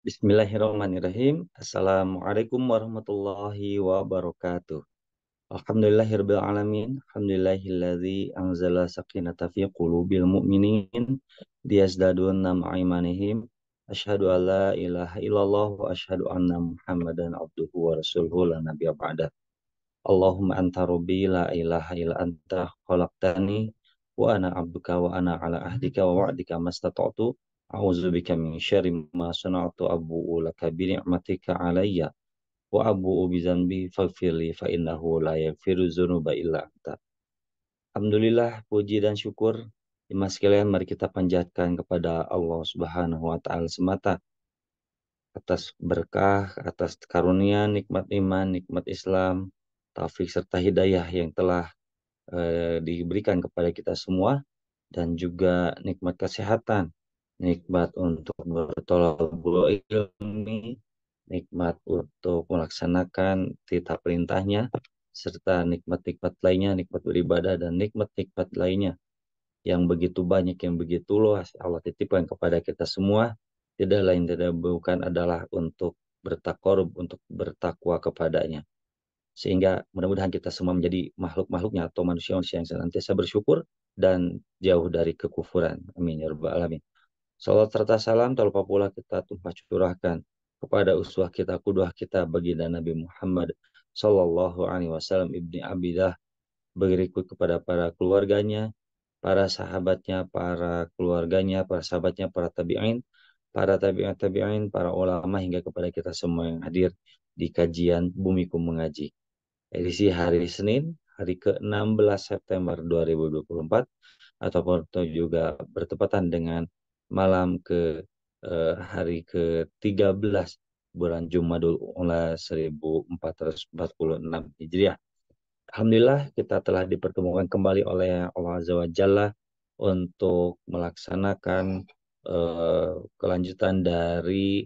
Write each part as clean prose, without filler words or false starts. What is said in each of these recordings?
Bismillahirrahmanirrahim. Assalamualaikum warahmatullahi wabarakatuh. Alhamdulillahirabbil alamin. Alhamdulillahilladzi anzala sakinata fi qulubil mu'minin liyazdaduna ma'a imanihim. Asyhadu an la ilaha illallah wa asyhadu anna Muhammadan abduhu wa rasuluhu la nabiyya ba'da. Allahumma anta rabbi la ilaha illa anta khalaqtani wa ana abduka wa ana ala ahdika wa wa'dika mastata'tu a'udzubika min syarri ma sana'tu abu'u laka bi ni'matika alayya wa abu'u bi dzanbi faghfirli fa innahu la yaghfiru dzunuba illa anta. Alhamdulillah, puji dan syukur Dimas sekalian, mari kita panjatkan kepada Allah Subhanahu wa taala semata atas berkah, atas karunia, nikmat iman, nikmat Islam, taufik serta hidayah yang telah diberikan kepada kita semua, dan juga nikmat kesehatan, nikmat untuk bertolak ilmi, nikmat untuk melaksanakan titah perintahnya, serta nikmat-nikmat lainnya, nikmat beribadah dan nikmat-nikmat lainnya yang begitu banyak, yang begitu luas Allah titipkan kepada kita semua, tidak lain tidak bukan adalah untuk bertakarub, untuk bertakwa kepadanya. Sehingga mudah-mudahan kita semua menjadi makhluk-makhluknya atau manusia-manusia yang senantiasa bersyukur dan jauh dari kekufuran. Amin ya rabbal alamin. Salat serta salam tak lupa pula kita tumpah curahkan kepada uswah kita, qudwah kita, baginda Nabi Muhammad sallallahu alaihi wasallam ibni Abidah, berikut kepada para keluarganya, para sahabatnya, para keluarganya, para sahabatnya, para tabi'in, para tabi'in tabi'in, para ulama, hingga kepada kita semua yang hadir di kajian Bumiku Mengaji. Edisi hari Senin, hari ke-16 September 2024, ataupun juga bertepatan dengan malam hari ke-13 bulan Jumadil Ula 1446 Hijriah. Alhamdulillah kita telah dipertemukan kembali oleh Allah Azza wa Jalla untuk melaksanakan kelanjutan dari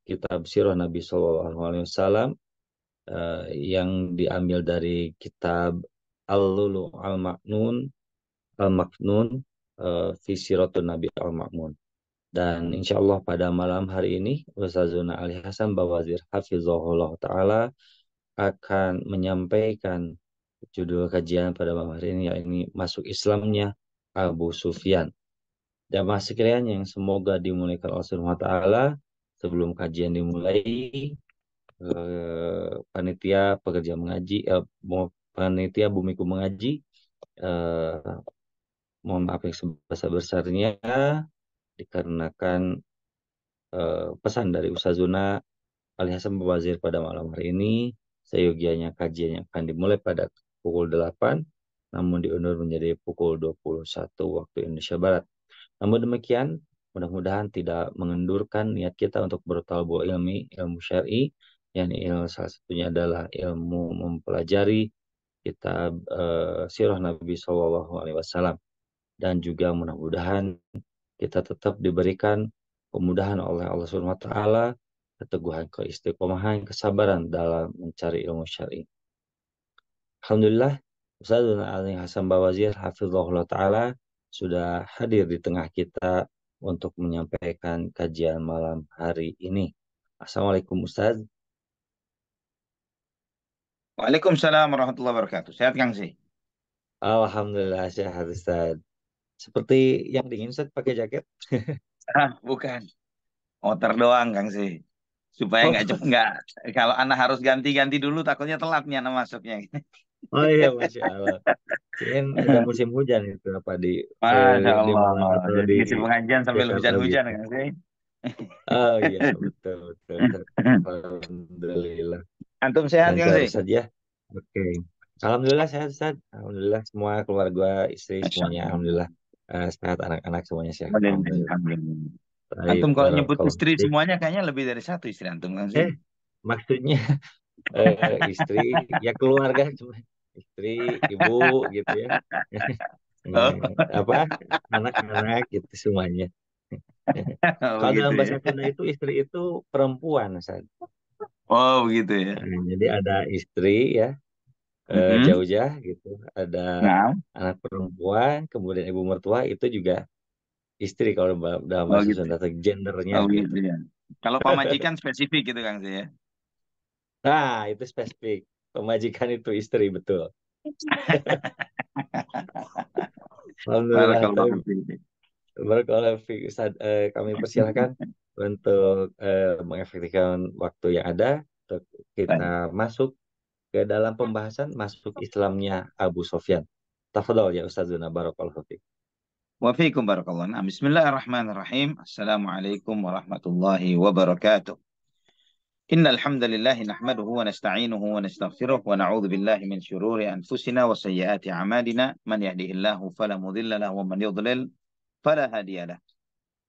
kitab Sirah Nabi Sallallahu Alaihi Wasallam yang diambil dari kitab Al-Lulu Al-Maknun fi Siratun Nabi Al-Makmun. Dan insya Allah pada malam hari ini Ustazuna Ali Hasan Bawazir Hafizahullah Ta'ala akan menyampaikan judul kajian pada malam hari ini, yakni Masuk Islamnya Abu Sufyan. Jamaah sekalian yang semoga dimuliakan Allah Subhanahu wa taala, sebelum kajian dimulai, panitia pekerja mengaji, panitia Bumiku Mengaji, mohon maaf yang sebesar-besarnya dikarenakan pesan dari Ustazuna Ali Hasan Bawazir pada malam hari ini. Seyogianya kajiannya akan dimulai pada pukul 8, namun diundur menjadi pukul 21 waktu Indonesia Barat. Namun demikian, mudah-mudahan tidak mengendurkan niat kita untuk bertalabul ilmu syar'i, yang salah satunya adalah ilmu mempelajari kitab Sirah Nabi Shallallahu Alaihi Wasallam, dan juga mudah-mudahan kita tetap diberikan kemudahan oleh Allah Subhanahu wa taala, keteguhan, keistiqomahan, kesabaran dalam mencari ilmu syar'i. Alhamdulillah, Ustaz Ali Hasan Bawazir hafizahullah taala sudah hadir di tengah kita untuk menyampaikan kajian malam hari ini. Assalamualaikum Ustaz. Waalaikumsalam warahmatullahi wabarakatuh. Sehat Kang sih? Alhamdulillah sehat Ustaz. Seperti yang dingin Ustaz, pakai jaket. Bukan. Motor doang Kang sih. Supaya Oh, nggak kalau anak harus ganti-ganti dulu takutnya telatnya anak masuknya. oh iya, Masya Allah. Kirain udah musim hujan itu apa Masya di Allah. Malang atau Jadi di ngisi pengajian sambil Jakarta hujan-hujan gitu. Kang sih. Oh iya, betul betul. Alhamdulillah. Antum sehat Kang Lancar sih? saja. Oke. Alhamdulillah sehat Ustaz. Alhamdulillah semua keluarga, istri Masya semuanya Allah. alhamdulillah sehat, anak-anak semuanya sehat. Alhamdulillah. Alhamdulillah. Alhamdulillah. Baik, Antum kalau nyebut barakallah. istri semuanya kayaknya lebih dari satu istri antum Kang sih. Eh, maksudnya istri ya keluarga cuma istri, ibu gitu ya. Oh, Apa? Anak-anak gitu semuanya. Kalau begitu dalam ya. bahasa Sunda itu istri itu perempuan, Ustaz. Oh, begitu ya. Jadi ada istri ya, Mm-mm. zaujah gitu. Ada Nah, anak perempuan, kemudian ibu mertua itu juga istri kalau dalam oh bahasa gitu. Sunda, atau gendernya Oh gitu. gitu ya. Kalau pamajikan spesifik gitu Kang saya. Nah, itu spesifik. Pemajikan itu istri, betul. Alhamdulillah. Tapi Barakallahu fiik. barakallahu fiik, Ustaz. Kami persilahkan untuk mengefektifkan waktu yang ada. Untuk kita Baik. masuk ke dalam pembahasan masuk Islamnya Abu Sofyan. Tafadhol ya Ustazuna, barakallahu fiik. Wa fiikum barakallahu. Nah, bismillahirrahmanirrahim. Assalamualaikum warahmatullahi wabarakatuh. Innal hamdalillah nahmaduhu wa nasta'inuhu wa nastaghfiruh wa na'udzu billahi min shururi anfusina wa sayyiati a'malina. Man yahdihillahu fala mudilla lahu wa man yudlil fala hadiya lahu.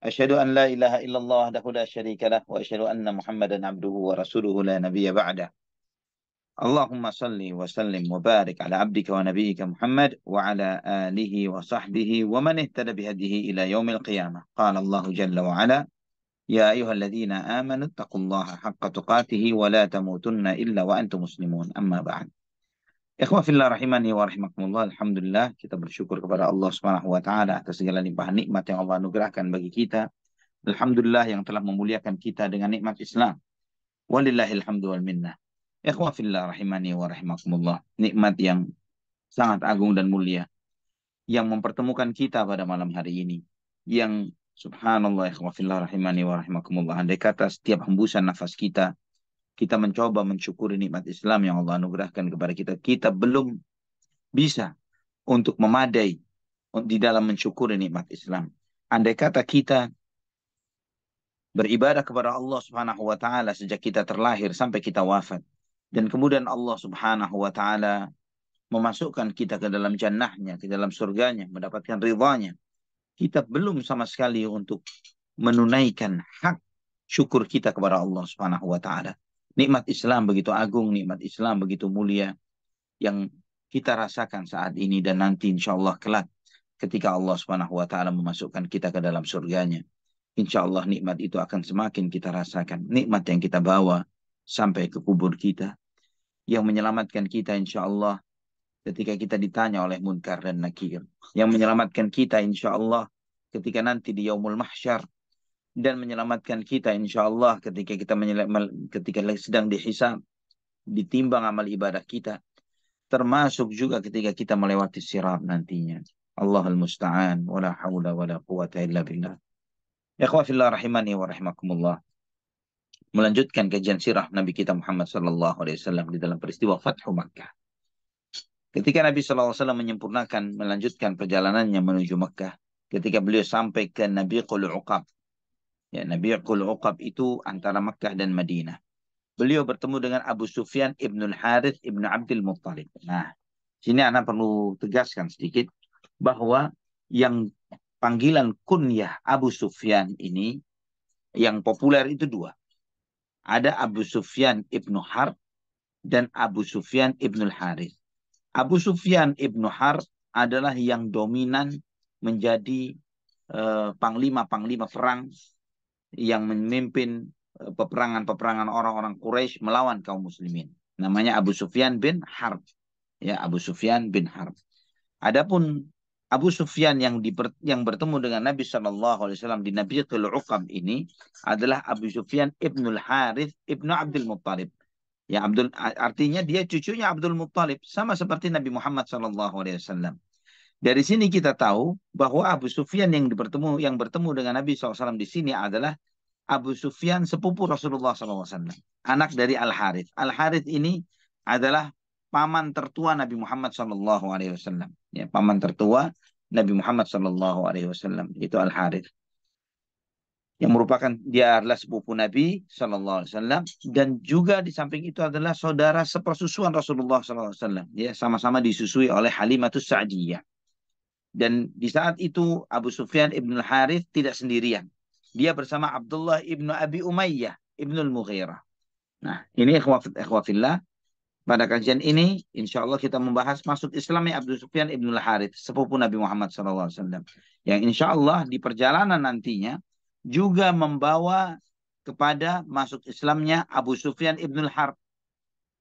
Asyhadu an la ilaha illallah wahdahu la syarika lah wa asyhadu anna Muhammadan abduhu wa rasuluhu la nabiyya ba'dah. Allahumma salli wa sallim wa barik ala abdika wa nabiyyika Muhammad wa ala alihi wa sahbihi wa man ihtada bihadihi ila yaumil qiyamah. Qala Allah jalla wa ala, ya ayyuhalladzina amanu taqullaha haqqa tuqatih wa la tamutunna illa wa antum muslimun. Amma ba'd. Ikhwah fillah rahimani wa rahimakumullah. Alhamdulillah kita bersyukur kepada Allah Subhanahu wa taala atas segala limpahan nikmat yang Allah anugerahkan bagi kita. Alhamdulillah yang telah memuliakan kita dengan nikmat Islam. Walillahil hamdu wal minnah. Ikhwah fillah rahimani wa rahimakumullah. Nikmat yang sangat agung dan mulia yang mempertemukan kita pada malam hari ini. Yang subhanallah ikhwah fillah rahimani wa rahimakumullah. Andai kata setiap hembusan nafas kita mencoba mensyukuri nikmat Islam yang Allah anugerahkan kepada kita, kita belum bisa untuk memadai di dalam mensyukuri nikmat Islam. Andai kata kita beribadah kepada Allah Subhanahu wa taala sejak kita terlahir sampai kita wafat, dan kemudian Allah Subhanahu wa taala memasukkan kita ke dalam jannahnya, ke dalam surganya, mendapatkan ridhanya, kita belum sama sekali untuk menunaikan hak syukur kita kepada Allah Subhanahu wa taala. Nikmat Islam begitu agung, nikmat Islam begitu mulia yang kita rasakan saat ini dan nanti insyaallah kelak ketika Allah Subhanahu wa taala memasukkan kita ke dalam surganya. Insya Allah nikmat itu akan semakin kita rasakan. Nikmat yang kita bawa sampai ke kubur kita. Yang menyelamatkan kita insya Allah ketika kita ditanya oleh Munkar dan Nakir. Yang menyelamatkan kita insya Allah ketika nanti di Yaumul Mahsyar. Dan menyelamatkan kita insya Allah ketika ketika sedang dihisab. Ditimbang amal ibadah kita. Termasuk juga ketika kita melewati sirat nantinya. Allahul Musta'an. Wala hawla wala quwata illa billah. Ikhwah fillah rahimani wa rahimakumullah. Melanjutkan kajian sirah Nabi kita Muhammad sallallahu alaihi wasallam di dalam peristiwa Fathu Makkah. Ketika Nabi sallallahu alaihi wasallam menyempurnakan melanjutkan perjalanannya menuju Makkah, ketika beliau sampai ke Nabiqul Uqab. Ya, Nabiqul Uqab itu antara Makkah dan Madinah. Beliau bertemu dengan Abu Sufyan ibnul Harith ibnu Abdul Muttalib. Nah, sini Anda perlu tegaskan sedikit bahwa yang panggilan kunyah Abu Sufyan ini yang populer itu dua. Ada Abu Sufyan ibnu Harb dan Abu Sufyan ibnul Harith. Abu Sufyan ibnu Harb adalah yang dominan menjadi panglima-panglima perang yang memimpin peperangan-peperangan orang-orang Quraisy melawan kaum muslimin. Namanya Abu Sufyan bin Harb. Ya, Abu Sufyan bin Harb. Adapun Abu Sufyan yang bertemu dengan Nabi Shallallahu Alaihi Wasallam di Nabiqul Uqab ini adalah Abu Sufyan ibnul Harith ibnu Abdul Muttalib. Ya, artinya dia cucunya Abdul Muttalib, sama seperti Nabi Muhammad Shallallahu Alaihi Wasallam. Dari sini kita tahu bahwa Abu Sufyan yang bertemu dengan Nabi SAW di sini adalah Abu Sufyan sepupu Rasulullah SAW, anak dari Al Harith. Al Harith ini adalah paman tertua Nabi Muhammad Sallallahu Alaihi Wasallam. Ya, paman tertua Nabi Muhammad Sallallahu Alaihi Wasallam itu Al Harith, yang merupakan dia adalah sepupu Nabi Sallallahu Alaihi Wasallam dan juga di samping itu adalah saudara sepersusuan Rasulullah Sallallahu Alaihi Wasallam. Ya, sama-sama disusui oleh Halimatus Sa'diyah. Dan di saat itu Abu Sufyan ibn Harith tidak sendirian. Dia bersama Abdullah ibnu Abi Umayyah ibnul Mughirah. Nah, ini ikhwah fillah. Pada kajian ini, insya Allah kita membahas masuk Islamnya Abu Sufyan ibnul Harith, sepupu Nabi Muhammad SAW. Yang insya Allah di perjalanan nantinya juga membawa kepada masuk Islamnya Abu Sufyan ibnul Harb.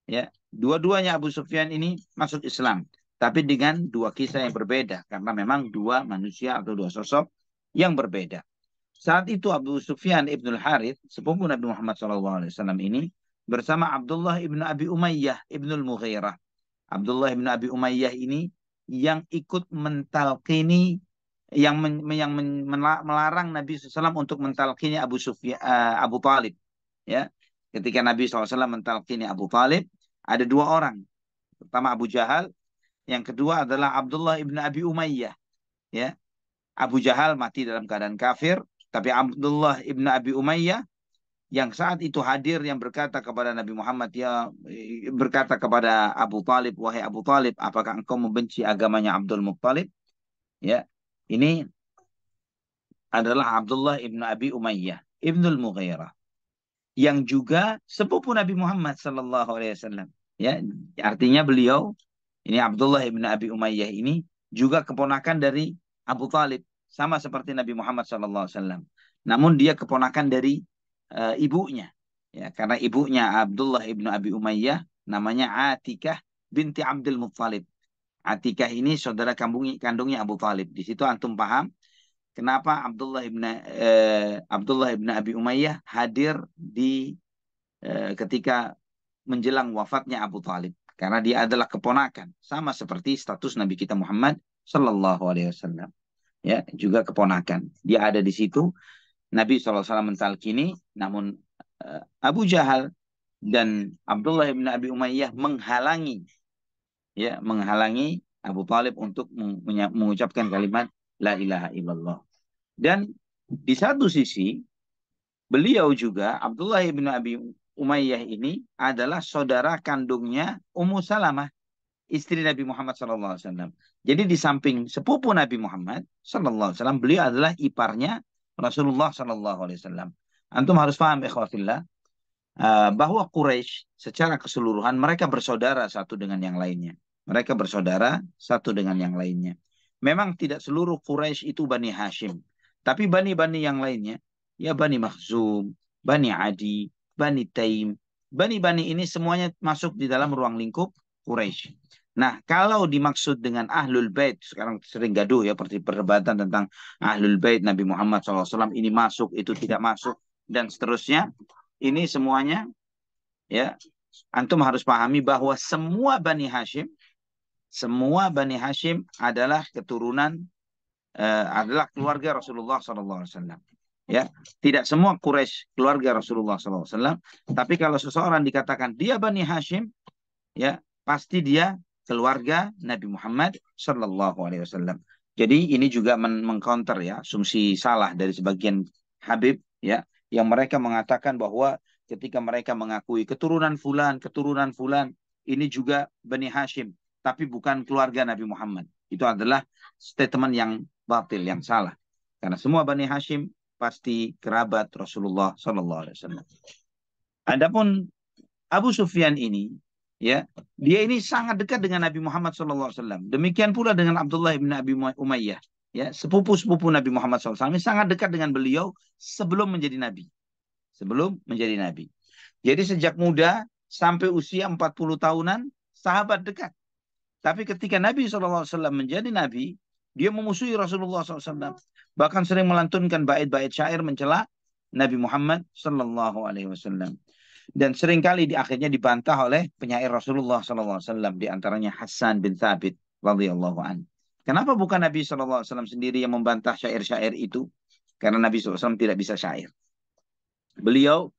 Ya, dua-duanya Abu Sufyan ini masuk Islam, tapi dengan dua kisah yang berbeda, karena memang dua manusia atau dua sosok yang berbeda. Saat itu Abu Sufyan ibnul Harith, sepupu Nabi Muhammad SAW ini, bersama Abdullah ibnu Abi Umayyah ibnul Mughirah. Abdullah ibnu Abi Umayyah ini yang ikut mentalkini, melarang Nabi SAW untuk mentalkini Abu Talib. Ya, ketika Nabi SAW mentalkini Abu Talib, ada dua orang. Pertama Abu Jahal, yang kedua adalah Abdullah ibnu Abi Umayyah. Ya, Abu Jahal mati dalam keadaan kafir, tapi Abdullah ibnu Abi Umayyah yang saat itu hadir, yang berkata kepada Nabi Muhammad, berkata kepada Abu Talib, wahai Abu Talib, apakah engkau membenci agamanya Abdul Muttalib? Ya, ini adalah Abdullah ibnu Abi Umayyah ibnul Mughirah, yang juga sepupu Nabi Muhammad Sallallahu Alaihi Wasallam. Ya, artinya beliau ini Abdullah ibnu Abi Umayyah ini juga keponakan dari Abu Talib, sama seperti Nabi Muhammad Sallallahu Alaihi Wasallam. Namun dia keponakan dari ibunya, ya, karena ibunya Abdullah ibnu Abi Umayyah namanya Atikah binti Abdul Muttalib. Atikah ini saudara kandungnya Abu Talib. Di situ antum paham kenapa Abdullah ibnu Abi Umayyah hadir di ketika menjelang wafatnya Abu Talib, karena dia adalah keponakan, sama seperti status Nabi kita Muhammad Sallallahu Alaihi Wasallam. Ya, juga keponakan. Dia ada di situ. Nabi SAW mentalkini, namun Abu Jahal dan Abdullah bin Abi Umayyah menghalangi, ya, menghalangi Abu Talib untuk mengucapkan kalimat La ilaha illallah. Dan di satu sisi, beliau juga, Abdullah bin Abi Umayyah ini adalah saudara kandungnya Ummu Salamah, istri Nabi Muhammad SAW. Jadi di samping sepupu Nabi Muhammad SAW, beliau adalah iparnya Rasulullah SAW. Antum harus paham, ikhwafillah, bahwa Quraisy secara keseluruhan mereka bersaudara satu dengan yang lainnya. Mereka bersaudara satu dengan yang lainnya. Memang tidak seluruh Quraisy itu Bani Hashim, tapi bani-bani yang lainnya, ya Bani Makhzum, Bani Adi, Bani Taim, bani-bani ini semuanya masuk di dalam ruang lingkup Quraisy. Nah, kalau dimaksud dengan Ahlul Bait, sekarang sering gaduh ya, perdebatan tentang Ahlul Bait Nabi Muhammad SAW, ini masuk, itu tidak masuk, dan seterusnya. Ini semuanya, ya, antum harus pahami bahwa semua Bani Hashim adalah keturunan, adalah keluarga Rasulullah SAW. Ya, tidak semua Quraisy keluarga Rasulullah SAW. Tapi kalau seseorang dikatakan dia Bani Hashim, ya, pasti dia keluarga Nabi Muhammad Sallallahu Alaihi Wasallam. Jadi ini juga mengcounter, ya, asumsi salah dari sebagian Habib, ya, yang mereka mengatakan bahwa ketika mereka mengakui keturunan fulan, ini juga Bani Hashim, tapi bukan keluarga Nabi Muhammad. Itu adalah statement yang batil, yang salah. Karena semua Bani Hashim pasti kerabat Rasulullah Sallallahu Alaihi Wasallam. Adapun Abu Sufyan ini, ya, dia ini sangat dekat dengan Nabi Muhammad SAW. Demikian pula dengan Abdullah bin Abi Umayyah, ya, sepupu Nabi Muhammad SAW. Ini sangat dekat dengan beliau sebelum menjadi Nabi. Jadi sejak muda sampai usia 40 tahunan, sahabat dekat. Tapi ketika Nabi SAW menjadi Nabi, dia memusuhi Rasulullah SAW. Bahkan sering melantunkan bait-bait syair mencela Nabi Muhammad SAW. Dan seringkali akhirnya dibantah oleh penyair Rasulullah SAW, di antaranya Hassan bin Thabit radhiyallahu an. Kenapa bukan Nabi SAW sendiri yang membantah syair-syair itu? Karena Nabi SAW tidak bisa syair. Beliau,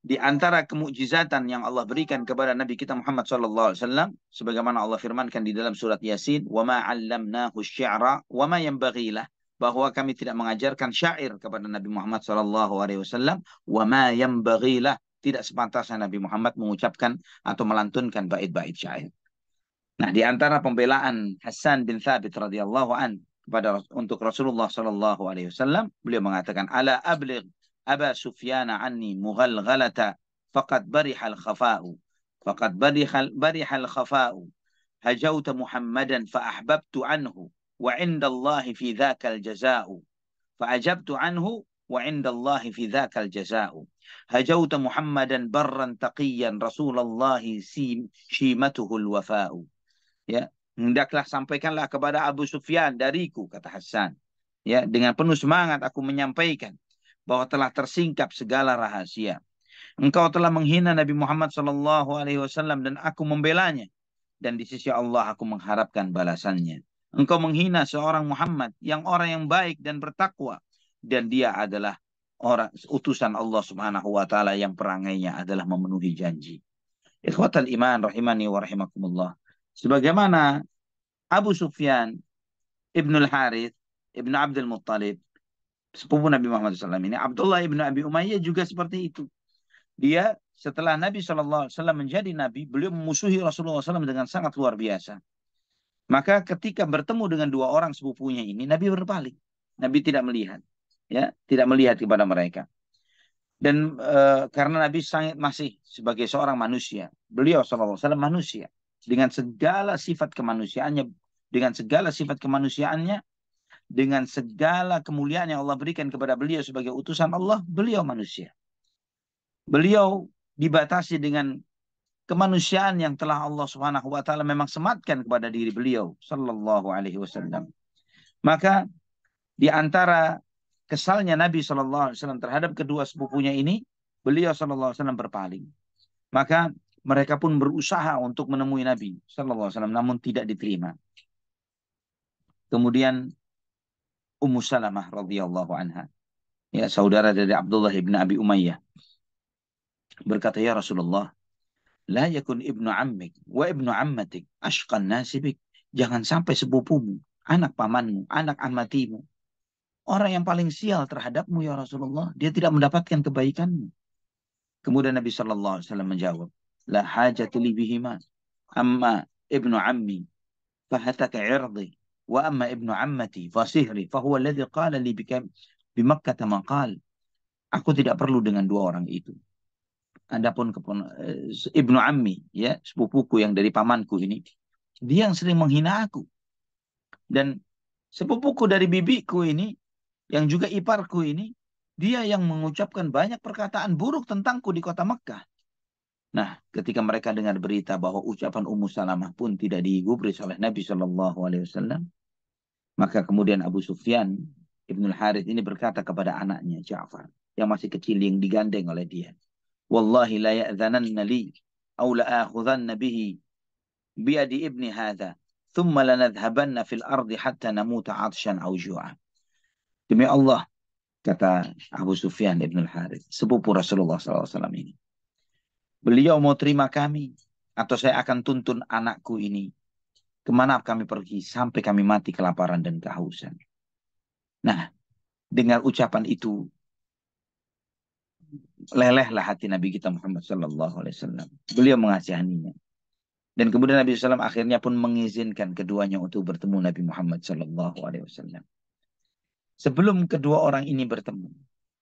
di antara kemukjizatan yang Allah berikan kepada Nabi kita Muhammad SAW, sebagaimana Allah firmankan di dalam surat Yasin, وَمَا عَلَّمْنَاهُ الشِّعْرَ وَمَا يَنْبَغِي لَهُ, bahwa kami tidak mengajarkan syair kepada Nabi Muhammad SAW, وَمَا يَنْبَغِي لَهُ, tidak sepantasnya Nabi Muhammad mengucapkan atau melantunkan bait-bait syair. Nah, di antara pembelaan Hassan bin Thabit radhiyallahu an untuk Rasulullah sallallahu alaihi wasallam, beliau mengatakan, ala abligh Aba Sufyan anni mughalghalata faqad barihal khafa'u hajauta Muhammadan fa ahbabtu anhu wa 'inda Allah fi dzakal jazaa'u fa ajabtu anhu wa 'inda Allah fi dzakal jazaa'u hajauta Muhammadan barran taqiyan Rasulullah shimatuhul wafa'u. Ya, hendaklah sampaikanlah kepada Abu Sufyan dariku, kata Hasan, ya, dengan penuh semangat aku menyampaikan bahwa telah tersingkap segala rahasia. Engkau telah menghina Nabi Muhammad SAW dan aku membelanya. Dan di sisi Allah aku mengharapkan balasannya. Engkau menghina seorang Muhammad yang orang yang baik dan bertakwa. Dan dia adalah orang utusan Allah Subhanahu wa taala yang perangainya adalah memenuhi janji. Ikhwatal iman rahimani wa rahimakumullah. Sebagaimana Abu Sufyan Ibnul Harith Ibnu Abdul Muttalib, sepupu Nabi Muhammad SAW ini, Abdullah Ibnu Abi Umayyah juga seperti itu. Dia setelah Nabi SAW menjadi Nabi, beliau memusuhi Rasulullah SAW dengan sangat luar biasa. Maka ketika bertemu dengan dua orang sepupunya ini, Nabi berpaling. Nabi tidak melihat, ya, tidak melihat kepada mereka. Dan karena Nabi sangat masih sebagai seorang manusia, beliau SAW manusia dengan segala sifat kemanusiaannya, dengan segala sifat kemanusiaannya, dengan segala kemuliaan yang Allah berikan kepada beliau sebagai utusan Allah, beliau manusia. Beliau dibatasi dengan kemanusiaan yang telah Allah Subhanahu wa taala memang sematkan kepada diri beliau sallallahu alaihi wasallam. Maka di antara kesalnya Nabi sallallahu alaihi wasallam terhadap kedua sepupunya ini, beliau sallallahu alaihi wasallam berpaling. Maka mereka pun berusaha untuk menemui Nabi sallallahu alaihi wasallam namun tidak diterima. Kemudian Ummu Salamah radhiyallahu anha, ya, saudara dari Abdullah bin Abi Umayyah, berkata, "Ya Rasulullah, la yakun ibnu ammik wa ibnu ammatik ashqan nasibik." Jangan sampai sepupumu, anak pamanmu, anak amatimu, orang yang paling sial terhadapmu ya Rasulullah, dia tidak mendapatkan kebaikanmu. Kemudian Nabi sallallahu alaihi wasallam menjawab, "La hajata li bihima, amma ibnu ammi fahataka 'irdi, wa amma ibnu ammati fasihri, fa huwa alladhi qala li bi Makkah ma qala." Aku tidak perlu dengan dua orang itu. Adapun ibnu ammi, ya, sepupuku yang dari pamanku ini, dia yang sering menghina aku. Dan sepupuku dari bibiku ini, yang juga iparku ini, dia yang mengucapkan banyak perkataan buruk tentangku di kota Mekkah. Nah, ketika mereka dengar berita bahwa ucapan Ummu Salamah pun tidak digubris oleh Nabi Shallallahu Alaihi Wasallam, maka kemudian Abu Sufyan Ibnul Harith ini berkata kepada anaknya Ja'far, yang masih kecil, yang digandeng oleh dia, "Wallahi la ya'dhananna li aw la akhudhanna bihi biyadi ibni hadha, thumma lanadhhabanna fil ardi hatta namuta 'atshan aw ju'a." Demi Allah, kata Abu Sufyan Ibnul Harith, sepupu Rasulullah SAW ini, beliau mau terima kami, atau saya akan tuntun anakku ini kemana kami pergi sampai kami mati kelaparan dan kehausan. Nah, dengan ucapan itu, lelehlah hati Nabi kita Muhammad SAW. Beliau mengasihaninya. Dan kemudian Nabi SAW akhirnya pun mengizinkan keduanya untuk bertemu Nabi Muhammad SAW. Sebelum kedua orang ini bertemu,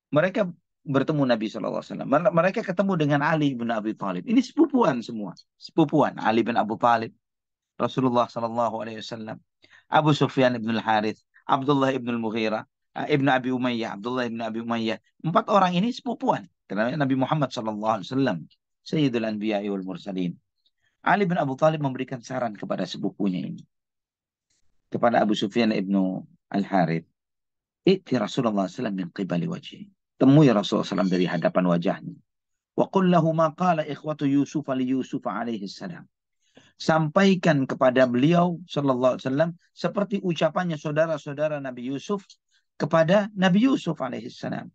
mereka bertemu Nabi SAW. Mereka ketemu dengan Ali bin Abi Thalib. Ini sepupuan semua. Sepupuan Ali bin Abi Thalib, Rasulullah SAW, Abu Sufyan ibn al-Harith, Abdullah ibn al-Mughirah, ibn Abi Umayyah, Abdullah ibn Abi Umayyah. 4 orang ini sepupuan. Karena Nabi Muhammad SAW, Sayyidul Anbiya wal Mursalin. Ali bin Abi Thalib memberikan saran kepada sepupunya ini, kepada Abu Sufyan ibn al-Harith. "I'ti Rasulullah SAW min qibali wajhi." Temui Rasulullah SAW dari hadapan wajahnya. "Wa qul lahu ma qala ikhwatu Yusuf li Yusuf alaihi salam." Sampaikan kepada beliau sallallahu alaihi wasallam seperti ucapannya saudara-saudara Nabi Yusuf kepada Nabi Yusuf alaihi salam.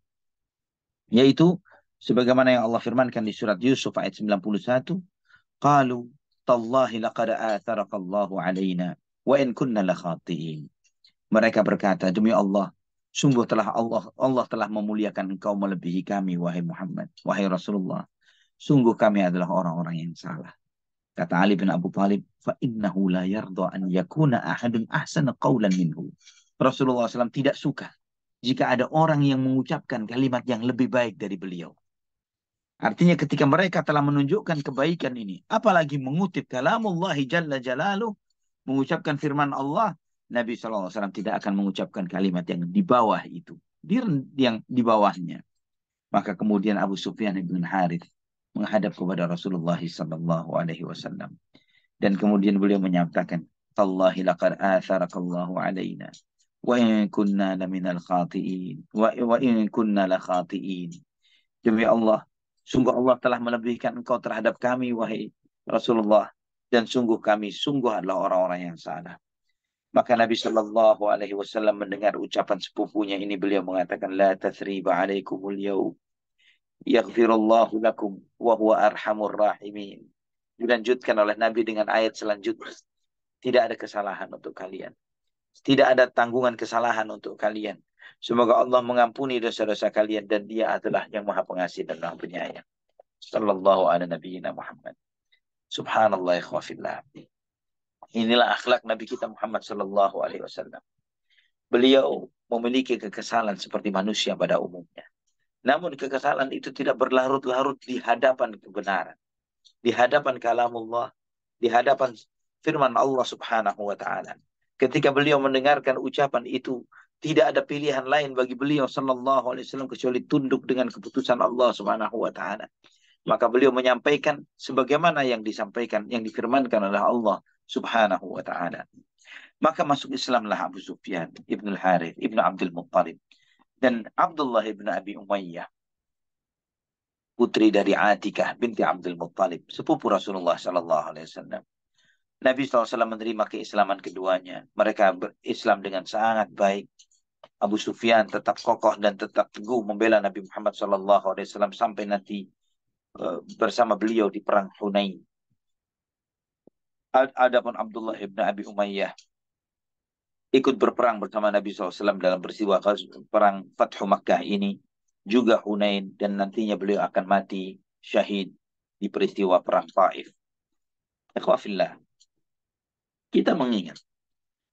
Yaitu sebagaimana yang Allah firmankan di surat Yusuf ayat 91, "Qalu tallahi laqad atharakallahu alaina wa in kunna lakhatiin." Mereka berkata, "Demi Allah, sungguh telah Allah telah memuliakan engkau melebihi kami, wahai Muhammad, wahai Rasulullah. Sungguh kami adalah orang-orang yang salah." Kata Ali bin Abu Thalib, "Fa innahu la yarda an yakuna ahadun ahsana qawlan minhu." Rasulullah SAW tidak suka jika ada orang yang mengucapkan kalimat yang lebih baik dari beliau. Artinya ketika mereka telah menunjukkan kebaikan ini, apalagi mengutip kalamullahi jalla jalaluh, mengucapkan firman Allah, Nabi SAW tidak akan mengucapkan kalimat yang di bawah itu, yang di bawahnya. Maka kemudian Abu Sufyan ibn Harith menghadap kepada Rasulullah SAW. Dan kemudian beliau menyatakan, "Tallahi laqad atharakallahu alaina wa in kunna laminal khati'in wa in kunna la khati'in. Demi Allah, sungguh Allah telah melebihkan engkau terhadap kami, wahai Rasulullah, dan sungguh adalah orang-orang yang salah. Maka Nabi Shallallahu Alaihi Wasallam mendengar ucapan sepupunya ini, beliau mengatakan, La tathriba alaikumul yaum, yaghfirullahu lakum, wa huwa arhamur rahimin. Dilanjutkan oleh Nabi dengan ayat selanjutnya, tidak ada kesalahan untuk kalian. Tidak ada tanggungan kesalahan untuk kalian. Semoga Allah mengampuni dosa-dosa kalian dan Dia adalah yang Maha Pengasih dan Maha Penyayang. Sallallahu ala nabiyyina Muhammad. Subhanallah ikhwafillah. Inilah akhlak Nabi kita Muhammad sallallahu alaihi wasallam. Beliau memiliki kekesalan seperti manusia pada umumnya. Namun kekesalan itu tidak berlarut-larut di hadapan kebenaran, di hadapan kalamullah, di hadapan firman Allah Subhanahu wa taala. Ketika beliau mendengarkan ucapan itu, tidak ada pilihan lain bagi beliau sallallahu alaihi wasallam kecuali tunduk dengan keputusan Allah Subhanahu wa taala. Maka beliau menyampaikan sebagaimana yang disampaikan, yang difirmankan oleh Allah Subhanahu wa taala. Maka masuk Islamlah Abu Sufyan ibn al-Harith ibn Abdul Muttalib dan Abdullah ibn Abi Umayyah, putri dari Atikah binti Abdul Muttalib, sepupu Rasulullah sallallahu alaihi wasallam. Nabi SAW menerima keislaman keduanya. Mereka berislam dengan sangat baik. Abu Sufyan tetap kokoh dan tetap teguh membela Nabi Muhammad SAW sampai nanti bersama beliau di perang Hunain. Adapun Abdullah ibn Abi Umayyah ikut berperang bersama Nabi SAW dalam peristiwa perang Fathu Makkah ini, juga Hunain, dan nantinya beliau akan mati syahid di peristiwa perang Taif. Ikhwafillah, kita mengingat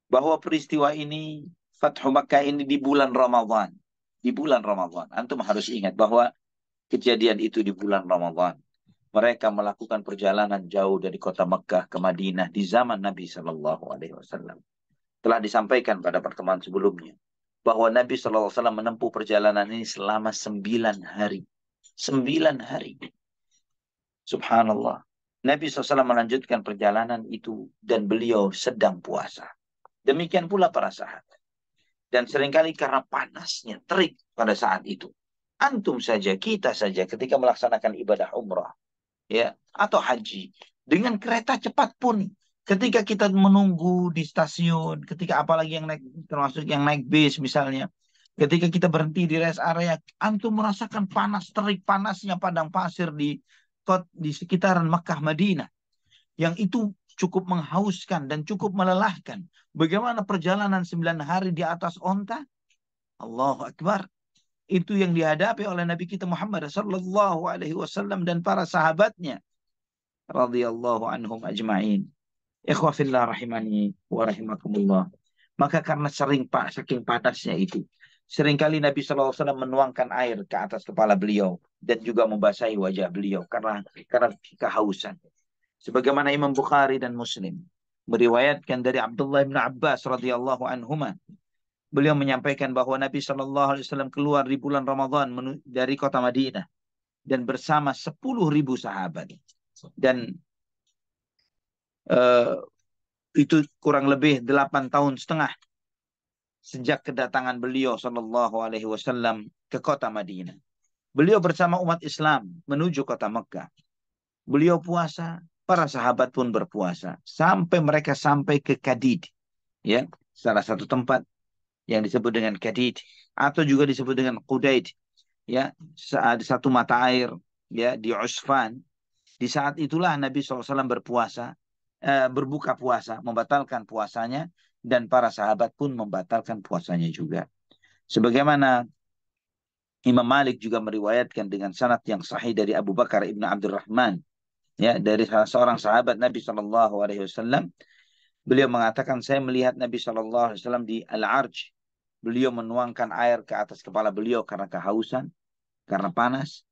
bahwa peristiwa ini, Fathu Makkah ini di bulan Ramadan. Di bulan Ramadan. Antum harus ingat bahwa kejadian itu di bulan Ramadan. Mereka melakukan perjalanan jauh dari kota Mekah ke Madinah di zaman Nabi Shallallahu Alaihi Wasallam. Telah disampaikan pada pertemuan sebelumnya bahwa Nabi Shallallahu Alaihi Wasallam menempuh perjalanan ini selama 9 hari. 9 hari. Subhanallah. Nabi SAW melanjutkan perjalanan itu dan beliau sedang puasa. Demikian pula para sahabat. Dan seringkali karena panasnya terik pada saat itu, antum saja, kita saja ketika melaksanakan ibadah umrah, ya, atau haji, dengan kereta cepat pun, ketika kita menunggu di stasiun, ketika apalagi yang naik, termasuk yang naik bis misalnya, ketika kita berhenti di rest area, antum merasakan panas terik, panasnya padang pasir di sekitaran Makkah Madinah, yang itu cukup menghauskan dan cukup melelahkan. Bagaimana perjalanan 9 hari di atas onta? Allahu Akbar. Itu yang dihadapi oleh Nabi kita Muhammad sallallahu alaihi wasallam dan para sahabatnya radhiyallahu anhum ajma'in. Ikhwafillah rahimani wa rahimakumullah. Maka karena saking panasnya itu, seringkali Nabi sallallahu alaihi wasallam menuangkan air ke atas kepala beliau dan juga membasahi wajah beliau karena kehausan. Sebagaimana Imam Bukhari dan Muslim meriwayatkan dari Abdullah bin Abbas radhiyallahu anhuma, beliau menyampaikan bahwa Nabi Shallallahu Alaihi Wasallam keluar di bulan Ramadan dari kota Madinah dan bersama 10.000 sahabat, dan itu kurang lebih 8 tahun setengah sejak kedatangan beliau Shallallahu Alaihi Wasallam ke kota Madinah. Beliau bersama umat Islam menuju kota Mekah. Beliau puasa, para sahabat pun berpuasa sampai mereka sampai ke Kadid, ya, salah satu tempat yang disebut dengan Kadid atau juga disebut dengan Qudaid, ya, ada satu mata air, ya, di Usfan. Di saat itulah Nabi SAW berbuka puasa, membatalkan puasanya, dan para sahabat pun membatalkan puasanya juga. Sebagaimana Imam Malik juga meriwayatkan dengan sanad yang sahih dari Abu Bakar ibn Abdurrahman, ya, dari salah seorang sahabat Nabi Shallallahu Alaihi Wasallam, beliau mengatakan, saya melihat Nabi Shallallahu Alaihi Wasallam di Al-Arj. Beliau menuangkan air ke atas kepala beliau karena kehausan, karena panas.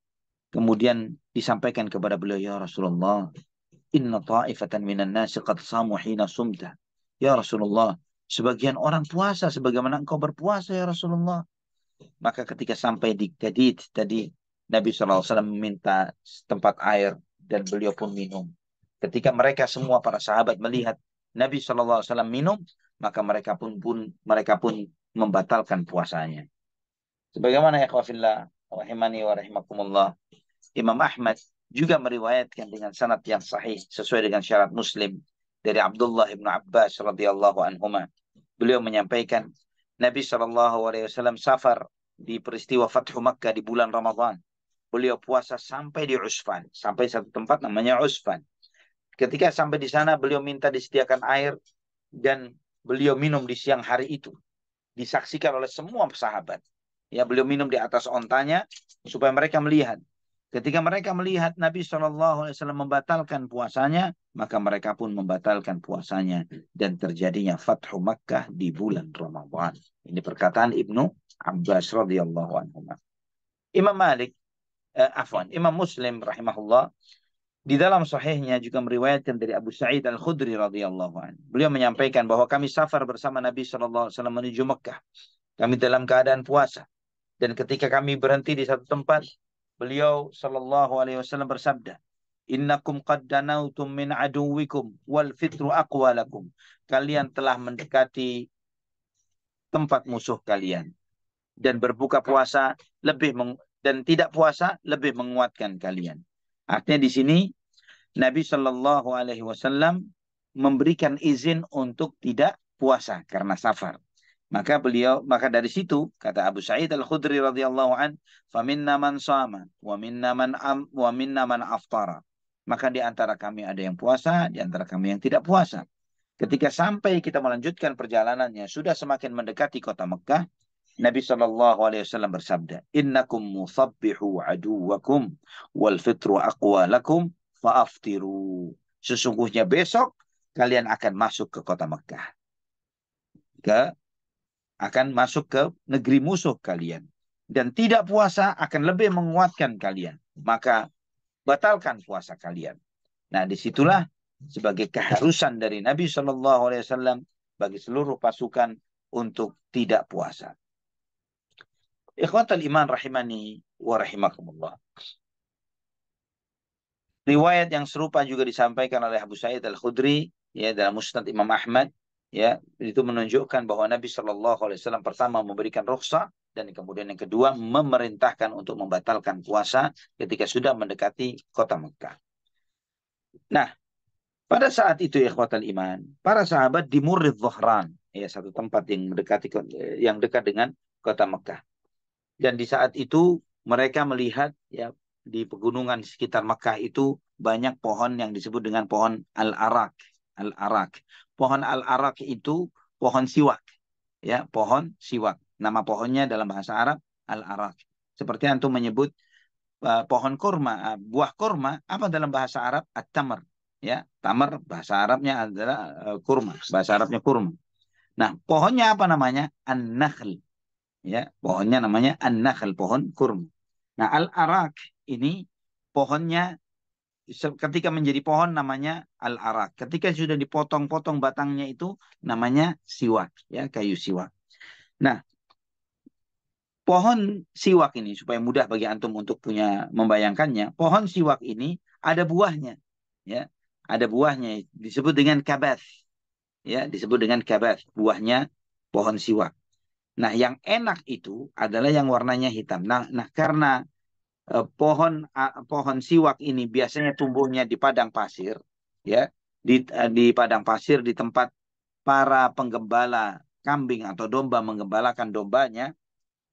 Kemudian disampaikan kepada beliau, ya Rasulullah, inna ta'ifatan minan nasi qad samu hina sumta. Ya Rasulullah, sebagian orang puasa sebagaimana engkau berpuasa ya Rasulullah. Maka ketika sampai di Kadid tadi, Nabi SAW meminta tempat air dan beliau pun minum. Ketika mereka semua para sahabat melihat Nabi SAW minum, maka mereka pun membatalkan puasanya. Sebagaimana ikhwafillah rahimani wa rahimakumullah, Imam Ahmad juga meriwayatkan dengan sanad yang sahih sesuai dengan syarat Muslim dari Abdullah ibnu Abbas radhiyallahu anhuma. Beliau menyampaikan Nabi SAW safar di peristiwa Fathu Makkah di bulan Ramadan. Beliau puasa sampai di Usfan, sampai satu tempat namanya Usfan. Ketika sampai di sana beliau minta disediakan air dan beliau minum di siang hari itu. Disaksikan oleh semua sahabat. Ya, beliau minum di atas ontanya supaya mereka melihat. Ketika mereka melihat Nabi SAW membatalkan puasanya, maka mereka pun membatalkan puasanya. Dan terjadinya Fathu Makkah di bulan Ramadan. Ini perkataan Ibnu Abbas radhiyallahu anhu. Imam Malik, Imam Muslim rahimahullah, di dalam sahihnya juga meriwayatkan dari Abu Sa'id Al-Khudri radhiyallahu anhu. Beliau menyampaikan bahwa kami safar bersama Nabi SAW menuju Mekah. Kami dalam keadaan puasa. Dan ketika kami berhenti di satu tempat, beliau SAW bersabda, Innakum qad danautum min aduwikum wal fitru aqwa lakum. Kalian telah mendekati tempat musuh kalian. Dan berbuka puasa dan tidak puasa lebih menguatkan kalian. Artinya di sini Nabi Shallallahu Alaihi Wasallam memberikan izin untuk tidak puasa karena safar. Maka dari situ kata Abu Sa'id Al-Khudri radhiyallahu an, "Faminna man shama wa minna man aftara." Maka di antara kami ada yang puasa, di antara kami yang tidak puasa. Ketika sampai kita melanjutkan perjalanannya, sudah semakin mendekati kota Mekah, Nabi Shallallahu Alaihi Wasallam bersabda, "Innakum musabbihu aduwakum wal fitru aqwa lakum fa'aftiru." Sesungguhnya besok kalian akan masuk ke kota Mekah. Akan masuk ke negeri musuh kalian. Dan tidak puasa akan lebih menguatkan kalian. Maka batalkan puasa kalian. Nah, disitulah sebagai keharusan dari Nabi SAW bagi seluruh pasukan untuk tidak puasa. Ikhwatal iman rahimani wa rahimakumullah. Riwayat yang serupa juga disampaikan oleh Abu Sa'id Al-Khudri ya dalam Musnad Imam Ahmad, ya, itu menunjukkan bahwa Nabi Shallallahu Alaihi Wasallam pertama memberikan rukhsah dan kemudian yang kedua memerintahkan untuk membatalkan puasa ketika sudah mendekati kota Mekah. Nah, pada saat itu ikhwatal iman, para sahabat di Murrid Dhahran, ya, satu tempat yang dekat dengan kota Mekah. Dan di saat itu mereka melihat ya di pegunungan sekitar Mekah itu banyak pohon yang disebut dengan pohon al-arak. Al-arak. Pohon al-arak itu pohon siwak. Ya, pohon siwak. Nama pohonnya dalam bahasa Arab al-arak. Seperti antum menyebut pohon kurma, buah kurma, apa dalam bahasa Arab? At-tamr. Ya, tamar bahasa Arabnya adalah kurma. Bahasa Arabnya kurma. Nah, pohonnya apa namanya? An-nakhl. Ya, pohonnya namanya an-nakhl, pohon kurma. Nah, al-arak ini pohonnya ketika menjadi pohon namanya al-arak. Ketika sudah dipotong-potong batangnya itu namanya siwak, ya, kayu siwak. Nah, pohon siwak ini supaya mudah bagi antum untuk membayangkannya, pohon siwak ini ada buahnya, ya. Ada buahnya disebut dengan kabath. Ya, disebut dengan kabath, buahnya pohon siwak. Nah, yang enak itu adalah yang warnanya hitam. Nah karena pohon siwak ini biasanya tumbuhnya di padang pasir, ya, di padang pasir di tempat para penggembala kambing atau domba menggembalakan dombanya,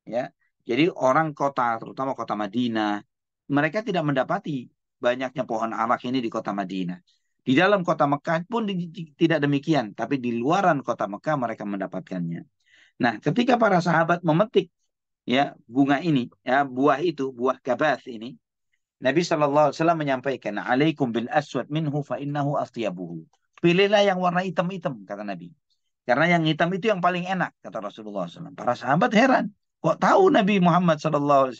ya. Jadi orang kota, terutama kota Madinah, mereka tidak mendapati banyaknya pohon arak ini di kota Madinah. Di dalam kota Mekah pun tidak demikian, tapi di luaran kota Mekah mereka mendapatkannya. Nah, ketika para sahabat memetik ya bunga ini, ya buah itu, buah kabath ini, Nabi SAW menyampaikan, "Alaikum bil aswad minhu fa innahu atyabuhu." Pilihlah yang warna hitam-hitam, kata Nabi. Karena yang hitam itu yang paling enak, kata Rasulullah SAW. Para sahabat heran, kok tahu Nabi Muhammad SAW?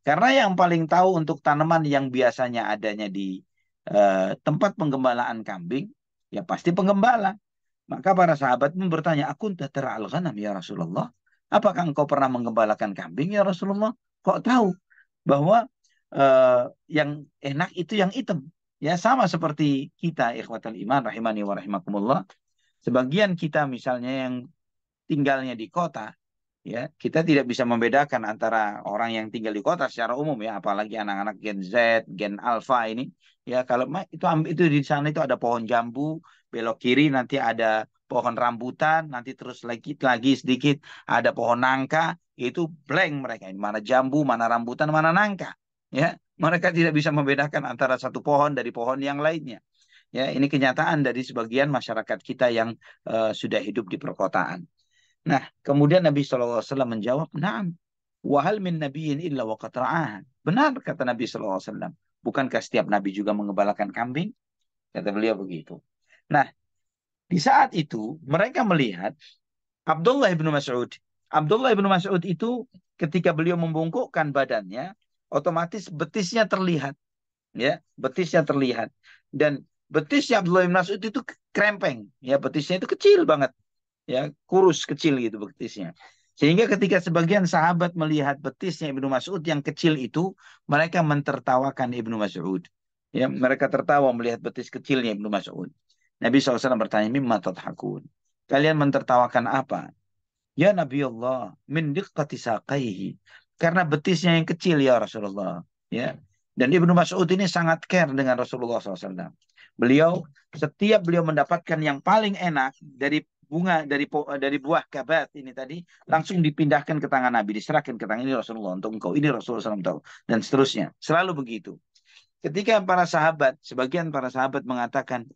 Karena yang paling tahu untuk tanaman yang biasanya adanya di tempat penggembalaan kambing, ya pasti penggembala. Maka para sahabat pun bertanya, "Akunta tara'al ghanam ya Rasulullah? Apakah engkau pernah menggembalakan kambing ya Rasulullah? Kok tahu bahwa yang enak itu yang hitam?" Ya, sama seperti kita ikhwatal iman rahimani wa rahimakumullah. Sebagian kita misalnya yang tinggalnya di kota, Ya, kita tidak bisa membedakan antara orang yang tinggal di kota secara umum ya, apalagi anak-anak Gen Z, Gen Alpha ini. Ya, kalau itu di sana itu ada pohon jambu, belok kiri nanti ada pohon rambutan, nanti terus lagi sedikit ada pohon nangka, itu blank mereka. Mana jambu, mana rambutan, mana nangka. Ya, mereka tidak bisa membedakan antara satu pohon dari pohon yang lainnya. Ya, ini kenyataan dari sebagian masyarakat kita yang sudah hidup di perkotaan. Nah, kemudian Nabi SAW menjawab, "Na'am, wahal min nabiyyin illa waqad ra'aha." Benar kata Nabi SAW. Bukankah setiap nabi juga mengembalakan kambing? Kata beliau begitu. Nah, di saat itu mereka melihat Abdullah bin Mas'ud. Abdullah bin Mas'ud itu ketika beliau membungkukkan badannya, otomatis betisnya terlihat, ya, betisnya terlihat. Dan betisnya Abdullah bin Mas'ud itu krempeng, ya, betisnya itu kecil banget, ya, kurus kecil gitu betisnya. Sehingga ketika sebagian sahabat melihat betisnya Ibnu Mas'ud yang kecil itu, mereka mentertawakan Ibnu Mas'ud. Ya, mereka tertawa melihat betis kecilnya Ibnu Mas'ud. Nabi SAW bertanya, "Mimma tadhakun?" Kalian mentertawakan apa? Ya Nabi Allah, min diqqati saqaihi. Karena betisnya yang kecil ya Rasulullah. Ya. Dan Ibnu Mas'ud ini sangat care dengan Rasulullah SAW. Setiap beliau mendapatkan yang paling enak dari bunga dari buah kabat ini tadi, langsung dipindahkan ke tangan Nabi, diserahkan ke tangan ini Rasulullah untuk engkau, ini Rasulullah SAW tahu, dan seterusnya. Selalu begitu. Ketika sebagian para sahabat mengatakan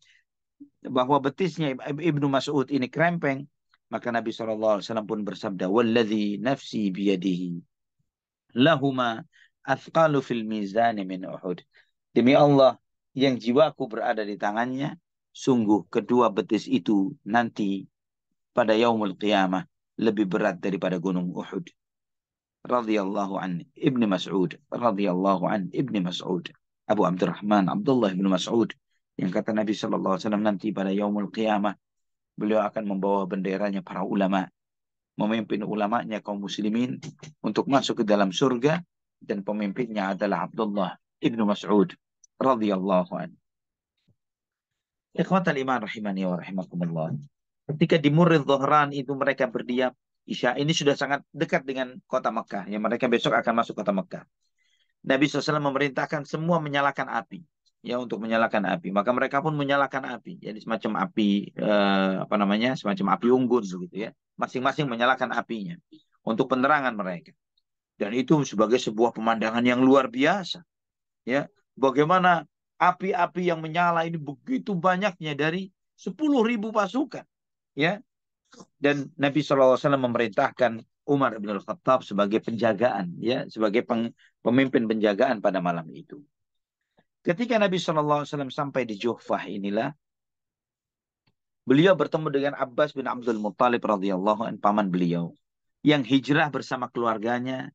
bahwa betisnya Ibnu Mas'ud ini krempeng, maka Nabi SAW pun bersabda, "Walladzi nafsi biyadihi lahuma athqalu fil mizani min Uhud." Demi Allah yang jiwaku berada di tangannya, sungguh kedua betis itu nanti pada yaumul qiyamah lebih berat daripada gunung Uhud. Radhiyallahu an Ibnu Mas'ud, radhiyallahu an Ibnu Mas'ud. Abu Abdurrahman Abdullah bin Mas'ud yang kata Nabi SAW nanti pada yaumul qiyamah beliau akan membawa benderanya para ulama, memimpin ulamanya kaum muslimin untuk masuk ke dalam surga, dan pemimpinnya adalah Abdullah ibnu Mas'ud radhiyallahu anhu. Ikhwatal iman rahimani wa rahimakumullah. Ketika di Murid Dhahran itu mereka berdiam, Isya ini sudah sangat dekat dengan kota Mekah. Yang mereka besok akan masuk kota Mekah. Nabi SAW memerintahkan semua menyalakan api, ya, untuk menyalakan api. Maka mereka pun menyalakan api, jadi semacam api apa namanya, semacam api unggun begitu ya. Masing-masing menyalakan apinya untuk penerangan mereka. Dan itu sebagai sebuah pemandangan yang luar biasa, ya. Bagaimana api-api yang menyala ini begitu banyaknya dari 10.000 pasukan, ya. Dan Nabi SAW memerintahkan Umar bin Al-Khattab sebagai penjagaan, ya, sebagai pemimpin penjagaan pada malam itu. Ketika Nabi SAW sampai di Juhfah inilah, beliau bertemu dengan Abbas bin Abdul Muttalib radhiyallahu anhu, paman beliau, yang hijrah bersama keluarganya,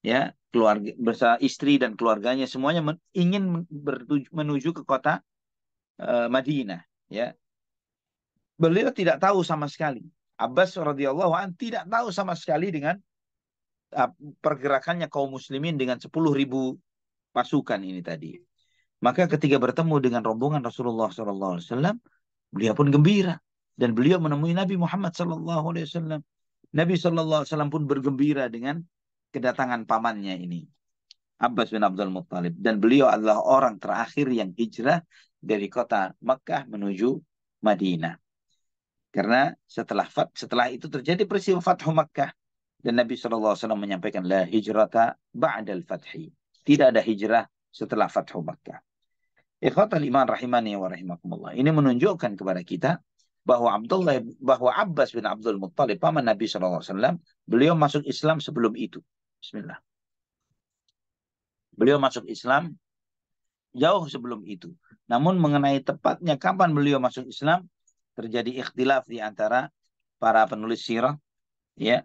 ya, keluarga bersama istri dan keluarganya semuanya ingin menuju ke kota Madinah, ya. Beliau tidak tahu sama sekali. Abbas radhiyallahu anhu tidak tahu sama sekali dengan pergerakannya kaum muslimin dengan 10.000 pasukan ini tadi. Maka ketika bertemu dengan rombongan Rasulullah SAW, beliau pun gembira. Dan beliau menemui Nabi Muhammad SAW. Nabi SAW pun bergembira dengan kedatangan pamannya ini, Abbas bin Abdul Muttalib. Dan beliau adalah orang terakhir yang hijrah dari kota Makkah menuju Madinah. Karena setelah itu terjadi peristiwa Fathu Makkah. Dan Nabi SAW menyampaikan, la hijrata ba'dal fathi. Tidak ada hijrah setelah Fathu Makkah. Ikhwatal iman rahimani wa rahimakumullah. Ini menunjukkan kepada kita bahwa Abbas bin Abdul Muttalib, paman Nabi SAW, beliau masuk Islam sebelum itu. Bismillah. Beliau masuk Islam jauh sebelum itu. Namun mengenai tepatnya kapan beliau masuk Islam, terjadi ikhtilaf di antara para penulis sirah, ya,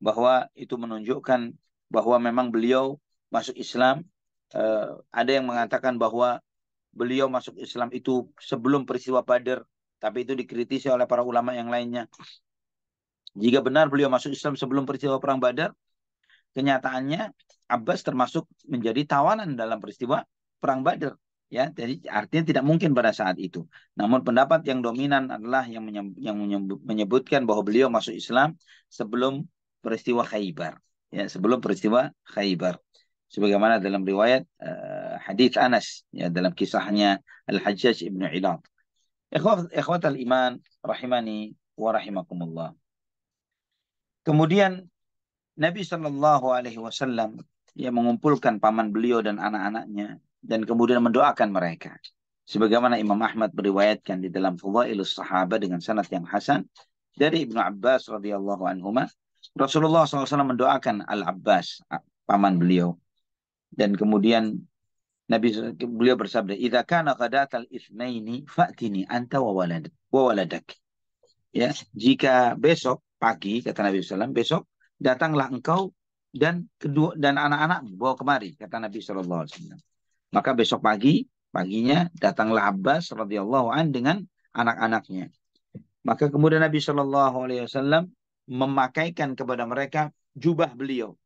bahwa itu menunjukkan bahwa memang beliau masuk Islam. Ada yang mengatakan bahwa beliau masuk Islam itu sebelum peristiwa Badar, tapi itu dikritisi oleh para ulama yang lainnya. Jika benar beliau masuk Islam sebelum peristiwa perang Badar, kenyataannya Abbas termasuk menjadi tawanan dalam peristiwa perang Badar, ya. Jadi artinya tidak mungkin pada saat itu. Namun pendapat yang dominan adalah yang menyebutkan bahwa beliau masuk Islam sebelum peristiwa Khaybar. Ya, sebelum peristiwa Khaybar. Sebagaimana dalam riwayat hadis Anas, ya, dalam kisahnya Al-Hajjaj ibnu Ilad. Ikhwatal iman rahimani wa rahimakumullah. Kemudian Nabi Shallallahu Alaihi Wasallam yang mengumpulkan paman beliau dan anak-anaknya dan kemudian mendoakan mereka. Sebagaimana Imam Ahmad meriwayatkan di dalam Fudhailus Sahabah dengan sanad yang hasan dari Ibnu Abbas radhiyallahu anhuma, Rasulullah SAW mendoakan Al-Abbas, paman beliau, dan kemudian beliau bersabda, "Idza kana ghadatal itsnaini fa'tini anta wa waladak." Ya, jika besok pagi, kata Nabi SAW, besok datanglah engkau dan anak-anakmu, bawa kemari, kata Nabi SAW. Maka besok paginya datanglah Abbas radhiyallahu an dengan anak-anaknya. Maka kemudian Nabi SAW memakaikan kepada mereka jubah beliau.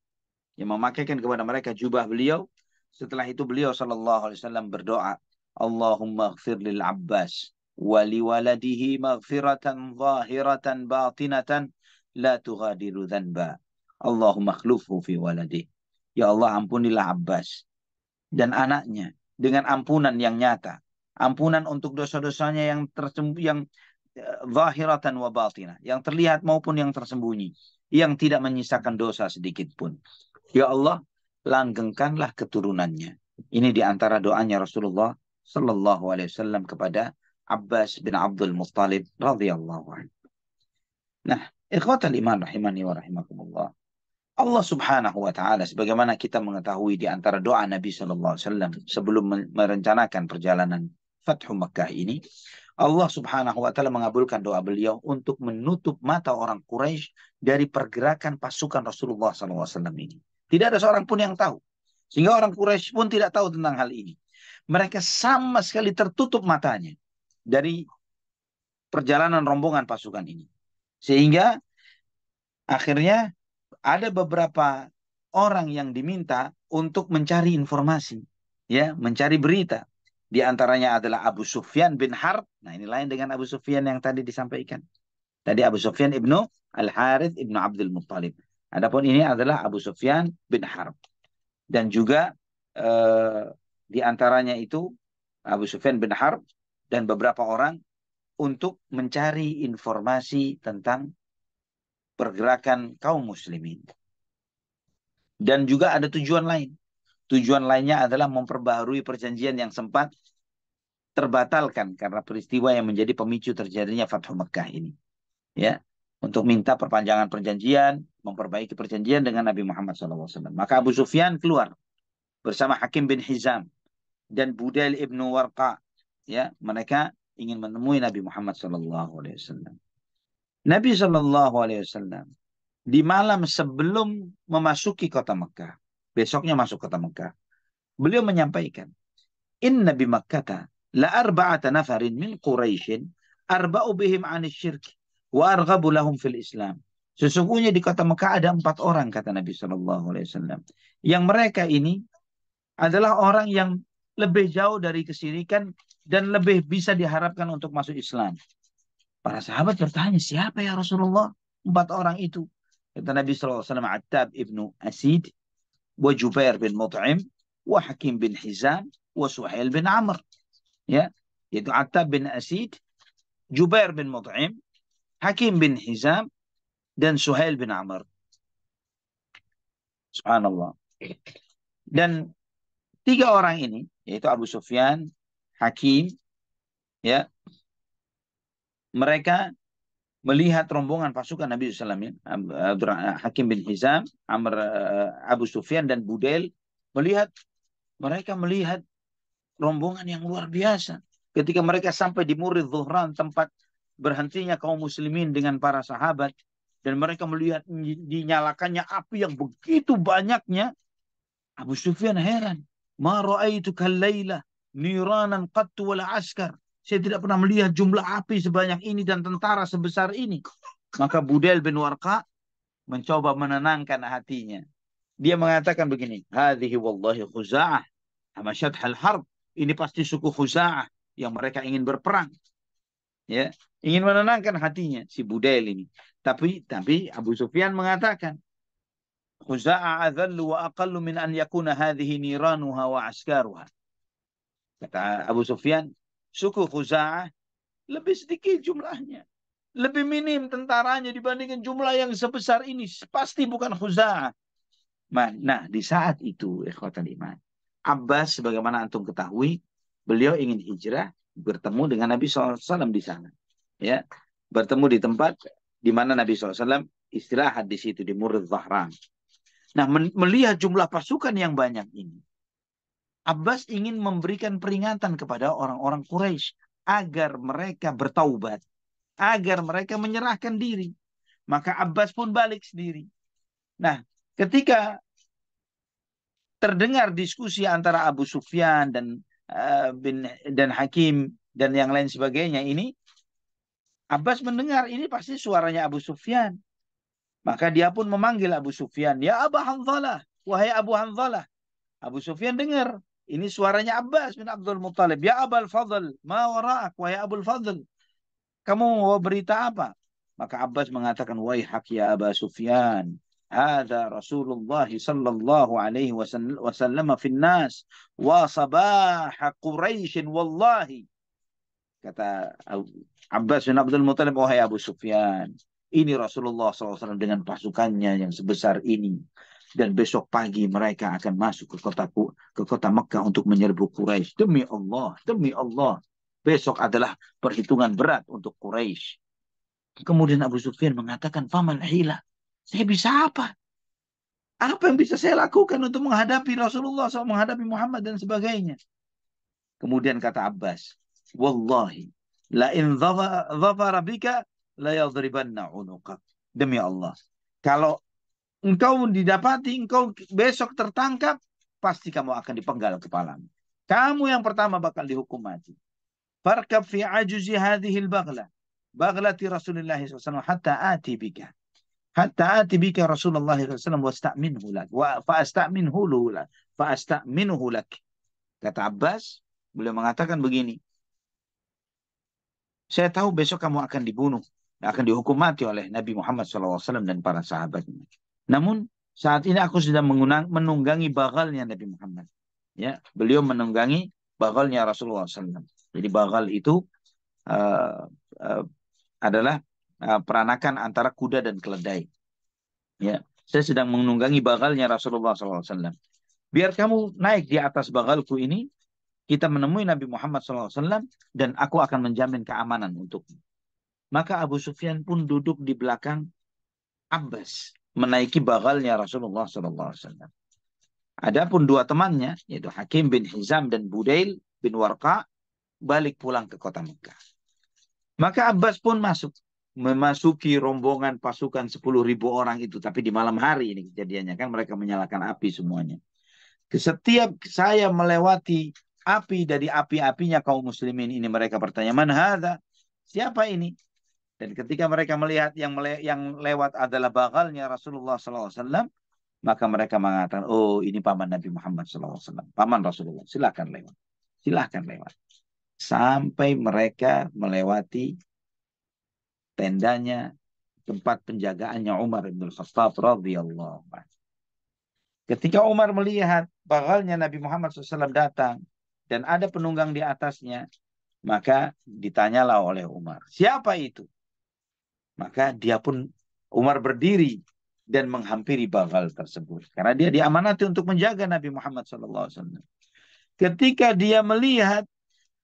Yang memakaikan kepada mereka jubah beliau. Setelah itu beliau SAW berdoa, Allahumma ighfir lil Abbas wali waladihi maghfiratan zahiratan batinatan la tughadiru dhanba. Allahumma akhlufhu fi waladih. Ya Allah, ampunilah Abbas dan anaknya dengan ampunan yang nyata. Ampunan untuk dosa-dosanya yang zahiratan wa batinah, yang terlihat maupun yang tersembunyi, yang tidak menyisakan dosa sedikit pun. Ya Allah, langgengkanlah keturunannya. Ini di antara doanya Rasulullah sallallahu alaihi wasallam kepada Abbas bin Abdul Muttalib radhiyallahu anhu. Nah, ikhwatal iman rahimani wa rahimakumullah. Allah Subhanahu wa taala, sebagaimana kita mengetahui di antara doa Nabi sallallahu alaihi wasallam sebelum merencanakan perjalanan Fathu Makkah ini, Allah Subhanahu wa taala mengabulkan doa beliau untuk menutup mata orang Quraisy dari pergerakan pasukan Rasulullah sallallahu alaihi wasallam ini. Tidak ada seorang pun yang tahu. Sehingga orang Quraisy pun tidak tahu tentang hal ini. Mereka sama sekali tertutup matanya dari perjalanan rombongan pasukan ini. Sehingga akhirnya ada beberapa orang yang diminta untuk mencari informasi, ya, mencari berita. Di antaranya adalah Abu Sufyan bin Harb. Nah, ini lain dengan Abu Sufyan yang tadi disampaikan. Tadi Abu Sufyan ibnu Al-Harith ibnu Abdul Muttalib. Adapun ini adalah Abu Sufyan bin Harb. Dan juga di antaranya itu Abu Sufyan bin Harb dan beberapa orang untuk mencari informasi tentang pergerakan kaum muslimin. Dan juga ada tujuan lain. Tujuan lainnya adalah memperbaharui perjanjian yang sempat terbatalkan karena peristiwa yang menjadi pemicu terjadinya Fathu Makkah ini. Ya, untuk minta perpanjangan perjanjian, memperbaiki perjanjian dengan Nabi Muhammad SAW. Maka Abu Sufyan keluar bersama Hakim bin Hizam dan Budail ibnu Warqa. Ya, mereka ingin menemui Nabi Muhammad SAW. Nabi SAW di malam sebelum memasuki kota Mekah, besoknya masuk kota Mekah, beliau menyampaikan, Inna bi Makkata la arba'ata nafarin min Quraisyin arba'u bihim 'anil syirk wa arghabu lahum fil Islam. Sesungguhnya di kota Mekah ada 4 orang, kata Nabi SAW, yang mereka ini adalah orang yang lebih jauh dari kesyirikan dan lebih bisa diharapkan untuk masuk Islam. Para sahabat bertanya, siapa ya Rasulullah 4 orang itu? Kata Nabi SAW, Attab ibnu Asid, wa Jubair bin Mut'im, wa Hakim bin Hizam, wa Suhail bin Amr. Ya, yaitu Attab bin Asid, Jubair bin Mut'im, Hakim bin Hizam, dan Suhail bin Amr. Subhanallah. Dan 3 orang ini, yaitu Abu Sufyan, Hakim, ya, mereka melihat rombongan pasukan Nabi SAW, Hakim bin Hizam, Abu Sufyan, dan Budail, mereka melihat rombongan yang luar biasa. Ketika mereka sampai di Murid Zuhran, tempat berhentinya kaum muslimin dengan para sahabat, dan mereka melihat dinyalakannya api yang begitu banyaknya, Abu Sufyan heran. Ma ra'aitu kallaila niranan qattu wala askar. Saya tidak pernah melihat jumlah api sebanyak ini dan tentara sebesar ini. Maka Budail bin Warqa mencoba menenangkan hatinya. Dia mengatakan begini, hadhihi wallahi Khuza'ah amasyad hal harb. Ini pasti suku Khuza'ah yang mereka ingin berperang. Ya, ingin menenangkan hatinya si Budail ini. Tapi Abu Sufyan mengatakan, Khuza'ah adhallu wa aqallu min an yakuna hadhihi niranuha wa askaruha. Kata Abu Sufyan, suku Khuza'ah lebih sedikit jumlahnya. Lebih minim tentaranya dibandingkan jumlah yang sebesar ini. Pasti bukan Khuza'ah. Nah, di saat itu, ikhwatal iman, Abbas, sebagaimana antum ketahui, beliau ingin hijrah, bertemu dengan Nabi SAW di sana. Ya, bertemu di tempat di mana Nabi SAW istirahat di situ, di Murid Zahran. Nah, melihat jumlah pasukan yang banyak ini, Abbas ingin memberikan peringatan kepada orang-orang Quraisy agar mereka bertaubat, agar mereka menyerahkan diri. Maka Abbas pun balik sendiri. Nah, ketika terdengar diskusi antara Abu Sufyan dan Hakim dan yang lain sebagainya ini, Abbas mendengar ini pasti suaranya Abu Sufyan. Maka dia pun memanggil Abu Sufyan, "Ya Aba Hanzalah, wahai Abu Hanzalah." Abu Sufyan dengar, ini suaranya Abbas bin Abdul Muttalib. "Ya Abul Fadl, ma wara'ak, wahai Abul Fadl. Kamu mau berita apa?" Maka Abbas mengatakan, "Waihak ya Aba Sufyan. Hadza Rasulullah sallallahu alaihi wasallam fi nas wa sabah Quraisy wallahi." Kata Abbas bin Abdul Muttalib, "Wahai Abu Sufyan, ini Rasulullah SAW dengan pasukannya yang sebesar ini. Dan besok pagi mereka akan masuk ke kota Mekah untuk menyerbu Quraisy. Demi Allah, demi Allah. Besok adalah perhitungan berat untuk Quraisy." Kemudian Abu Sufyan mengatakan, "Faman hila? Saya bisa apa? Apa yang bisa saya lakukan untuk menghadapi Rasulullah SAW, menghadapi Muhammad dan sebagainya?" Kemudian kata Abbas, "Wallahi, la in dhafara bika la yadribanna unuqak." Demi Allah, kalau engkau didapati, engkau besok tertangkap, pasti kamu akan dipenggal kepalamu. Kamu yang pertama bakal dihukum mati. Farkab fi ajuzi hadhihi al-baghla. Baghlati Rasulullah SAW hatta ati bika. Hatta ati bika Rasulullah SAW wasta'minhu lak. Wa fa'asta'minuhu lak. Kata Abbas, beliau mengatakan begini, "Saya tahu besok kamu akan dibunuh, akan dihukum mati oleh Nabi Muhammad SAW dan para sahabatnya. Namun saat ini aku sedang menunggangi bagalnya Nabi Muhammad." Ya, beliau menunggangi bagalnya Rasulullah SAW. Jadi bagal itu uh, uh, adalah peranakan antara kuda dan keledai. Ya, saya sedang menunggangi bagalnya Rasulullah SAW. Biar kamu naik di atas bagalku ini, kita menemui Nabi Muhammad SAW dan aku akan menjamin keamanan untukmu. Maka Abu Sufyan pun duduk di belakang Abbas, menaiki bagalnya Rasulullah SAW. Adapun dua temannya, yaitu Hakim bin Hizam dan Budail bin Warqa, balik pulang ke kota Mekah. Maka Abbas pun memasuki rombongan pasukan 10.000 orang itu. Tapi di malam hari ini kejadiannya, kan mereka menyalakan api semuanya. Setiap saya melewati api dari api-apinya kaum muslimin ini, mereka bertanya, "Man hadza?" Siapa ini? Dan ketika mereka melihat yang lewat adalah bagalnya Rasulullah SAW, maka mereka mengatakan, "Oh, ini paman Nabi Muhammad SAW, paman Rasulullah. Silakan lewat, silakan lewat." Sampai mereka melewati tendanya, tempat penjagaannya Umar bin Khattab radhiyallahu anhu. Ketika Umar melihat bagalnya Nabi Muhammad SAW datang dan ada penunggang di atasnya, maka ditanyalah oleh Umar, "Siapa itu?" Maka Umar berdiri dan menghampiri bagal tersebut. Karena dia diamanati untuk menjaga Nabi Muhammad SAW. Ketika dia melihat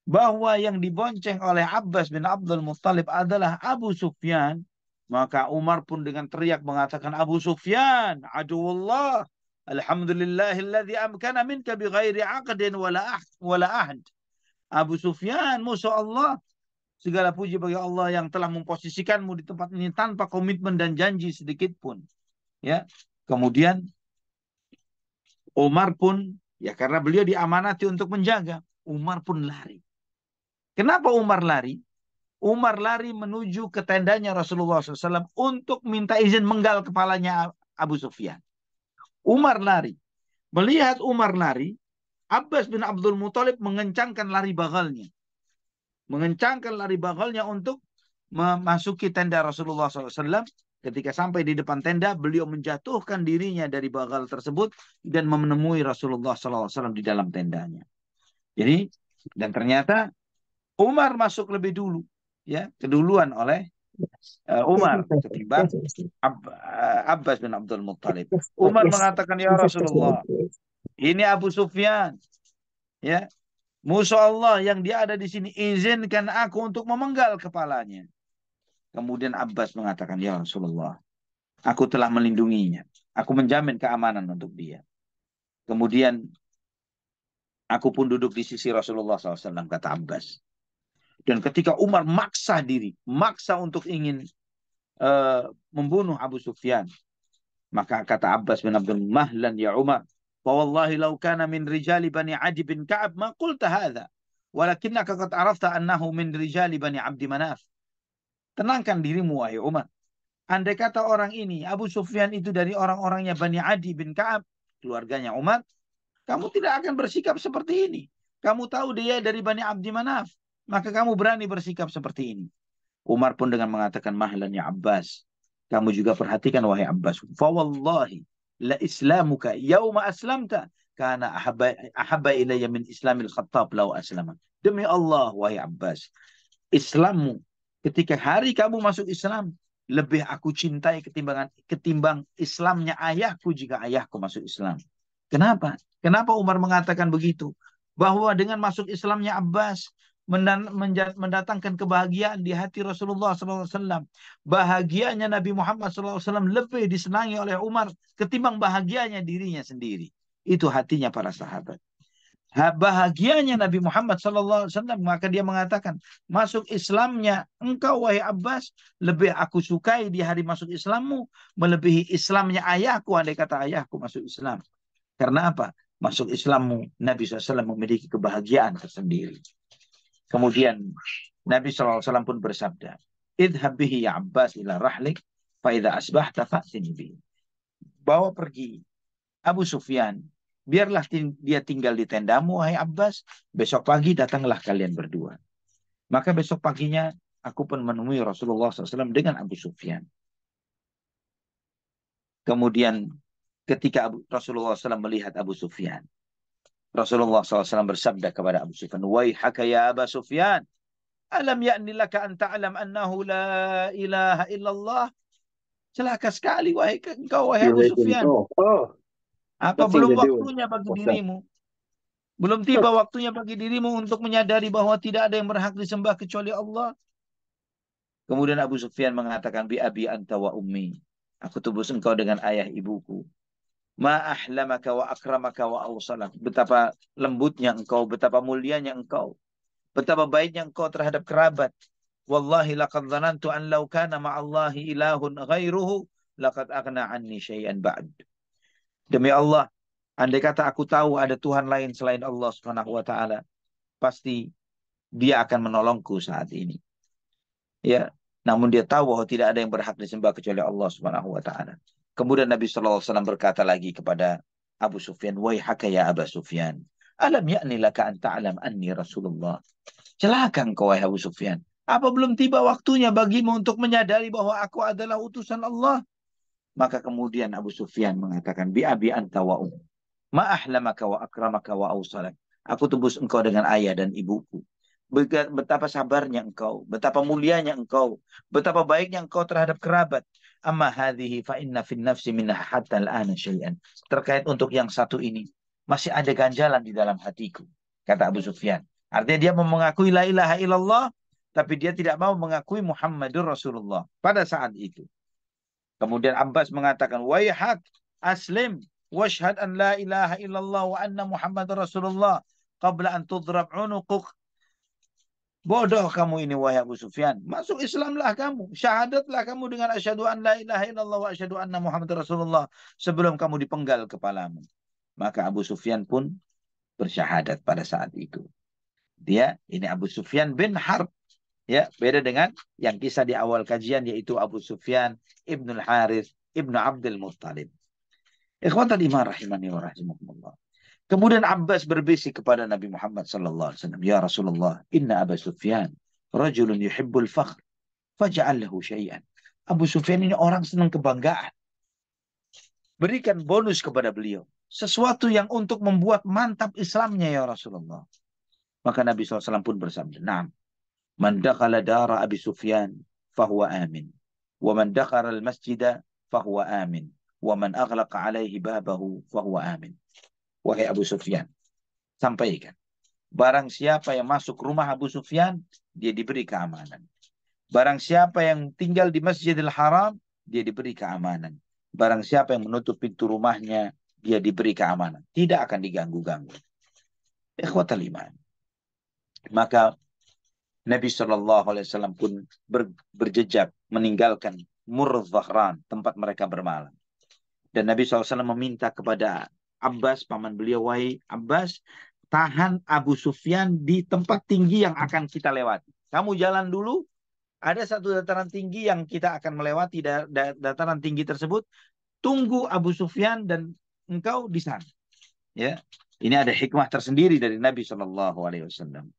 bahwa yang dibonceng oleh Abbas bin Abdul Muttalib adalah Abu Sufyan, maka Umar pun dengan teriak mengatakan, "Abu Sufyan, aduwullah, alhamdulillahilladzi amkana minka bighairi aqdin wala ahd." Abu Sufyan, musuh Allah, segala puji bagi Allah yang telah memposisikanmu di tempat ini tanpa komitmen dan janji sedikit pun. Ya. Kemudian Umar pun, ya karena beliau diamanati untuk menjaga, Umar pun lari. Kenapa Umar lari? Umar lari menuju ke tendanya Rasulullah SAW untuk minta izin menggal kepalanya Abu Sufyan. Umar lari. Melihat Umar lari, Abbas bin Abdul Muttalib mengencangkan lari bagalnya. Mengencangkan lari bagalnya untuk memasuki tenda Rasulullah SAW. Ketika sampai di depan tenda, beliau menjatuhkan dirinya dari bagal tersebut dan menemui Rasulullah SAW di dalam tendanya. Jadi, dan ternyata Umar masuk lebih dulu, ya, keduluan oleh Umar ketimbang Abbas bin Abdul Muttalib. Umar mengatakan, ya Rasulullah, ini Abu Sufyan, ya, musuh Allah yang dia ada di sini, izinkan aku untuk memenggal kepalanya. Kemudian Abbas mengatakan, ya Rasulullah, aku telah melindunginya. Aku menjamin keamanan untuk dia. Kemudian aku pun duduk di sisi Rasulullah SAW, kata Abbas. Dan ketika Umar maksa diri, maksa untuk ingin membunuh Abu Sufyan, maka kata Abbas bin Abdul, mahlan ya Umar, wallahi law kana min rijali bani Adi bin Ka'ab ma qulta hadha, walakinnaka qad arafta annahu min rijali bani Abdi Manaf. Tenangkan dirimu wahai Umar. Andai kata orang ini, Abu Sufyan itu dari orang-orangnya Bani Adi bin Ka'ab, keluarganya Umar, kamu tidak akan bersikap seperti ini. Kamu tahu dia dari Bani Abdi Manaf, maka kamu berani bersikap seperti ini. Umar pun dengan mengatakan, mahlan ya Abbas, kamu juga perhatikan wahai Abbas, fa wallahi la islamuka yauma aslamta kana ahabba ilayya min islamil Khattab law aslama. Demi Allah wahai Abbas, Islammu ketika hari kamu masuk Islam lebih aku cintai ketimbang Islamnya ayahku jika ayahku masuk Islam. Kenapa? Kenapa Umar mengatakan begitu? Bahwa dengan masuk Islamnya Abbas mendatangkan kebahagiaan di hati Rasulullah SAW. Bahagianya Nabi Muhammad SAW lebih disenangi oleh Umar ketimbang bahagianya dirinya sendiri. Itu hatinya para sahabat. Bahagianya Nabi Muhammad SAW, maka dia mengatakan, masuk Islamnya engkau wahai Abbas lebih aku sukai di hari masuk Islammu melebihi Islamnya ayahku andai kata ayahku masuk Islam. Karena apa? Masuk Islammu Nabi SAW memiliki kebahagiaan tersendiri. Kemudian Nabi SAW pun bersabda, idhab bihi ya Abbas ila rahlik fa idza asbahta fa'tini bihi. Bawa pergi Abu Sufyan, biarlah dia tinggal di tendamu, wahai Abbas. Besok pagi datanglah kalian berdua. Maka besok paginya aku pun menemui Rasulullah SAW dengan Abu Sufyan. Kemudian ketika Rasulullah SAW melihat Abu Sufyan, Rasulullah SAW bersabda kepada Abu Sufyan, waihaka ya Abu Sufyan, alam ya'ni laka an ta'lam annahu la ilaha illallah. Celaka sekali wahai engkau wahai Abu Sufyan. Apa belum waktunya bagi dirimu? Belum tiba waktunya bagi dirimu untuk menyadari bahwa tidak ada yang berhak disembah kecuali Allah. Kemudian Abu Sufyan mengatakan, bi abi anta wa ummi. Aku tebus engkau dengan ayah ibuku. Ma ahlamaka wa akramaka wa awsalak. Betapa lembutnya engkau, betapa mulianya engkau. Betapa baiknya engkau terhadap kerabat. Wallahi laqad dhanantu an law kana ma'allahi ilahun ghairuhu laqad aghna anni syai'an ba'd. Demi Allah, andai kata aku tahu ada Tuhan lain selain Allah Subhanahu wa taala, pasti dia akan menolongku saat ini. Ya, namun dia tahu bahwa tidak ada yang berhak disembah kecuali Allah Subhanahu wa taala. Kemudian Nabi sallallahu alaihi wasallam berkata lagi kepada Abu Sufyan, "Waihaka ya Abu Sufyan, alam ya'ni laka an ta'lam anni Rasulullah?" Celaka engkau wahai Abu Sufyan. Apa belum tiba waktunya bagimu untuk menyadari bahwa aku adalah utusan Allah? Maka kemudian Abu Sufyan mengatakan, bi abi anta wa ummi. Ma ahlamaka wa akramaka wa awsalak. Aku tebus engkau dengan ayah dan ibuku. Betapa sabarnya engkau, betapa mulianya engkau, betapa baiknya engkau terhadap kerabat. Amma hadhihi fa inna fin nafsi minha hatta al-ana syai'an. Terkait untuk yang satu ini, masih ada ganjalan di dalam hatiku, kata Abu Sufyan. Artinya dia mau mengakui la ilaha illallah, tapi dia tidak mau mengakui Muhammadur Rasulullah pada saat itu. Kemudian Abbas mengatakan, waihak aslim washhad an la ilaha illallah wa anna Muhammad Rasulullah qabla an tudrab unuquk. Bodoh kamu ini wahai Abu Sufyan. Masuk Islamlah kamu. Syahadatlah kamu dengan asyhadu an la ilaha illallah wa asyhadu anna Muhammad Rasulullah sebelum kamu dipenggal kepalamu. Maka Abu Sufyan pun bersyahadat pada saat itu. Dia ini Abu Sufyan bin Harb. Ya, beda dengan yang kisah di awal kajian yaitu Abu Sufyan Ibnul Harith Ibnu Abdul Muttalib. Ikhwatal iman rahimani wa rahimakumullah. Kemudian Abbas berbisik kepada Nabi Muhammad sallallahu alaihi wasallam, "Ya Rasulullah, inna Abu Sufyan rajulun yuhibbul fakhr, faj'al lahu syai'an." Abu Sufyan ini orang senang kebanggaan. Berikan bonus kepada beliau. Sesuatu yang untuk membuat mantap Islamnya ya Rasulullah. Maka Nabi SAW pun bersabda, "Naam, man dakhala dara Abi Sufyan fahuwa amin. Wa man dakhala al-masjida fahuwa amin. Wa man aghlaqa alaihi babahu fahuwa amin." Wahai Abu Sufyan, sampaikan. Barang siapa yang masuk rumah Abu Sufyan, dia diberi keamanan. Barang siapa yang tinggal di Masjidil Haram, dia diberi keamanan. Barang siapa yang menutup pintu rumahnya, dia diberi keamanan. Tidak akan diganggu-ganggu. Ikhwatal iman. Maka Nabi SAW pun berjejak meninggalkan Murr Dhahran, tempat mereka bermalam. Dan Nabi SAW meminta kepada Abbas, paman beliau, "Wahai Abbas, tahan Abu Sufyan di tempat tinggi yang akan kita lewati. Kamu jalan dulu, ada satu dataran tinggi yang kita akan melewati, dataran tinggi tersebut. Tunggu Abu Sufyan dan engkau di sana." Ya, ini ada hikmah tersendiri dari Nabi SAW.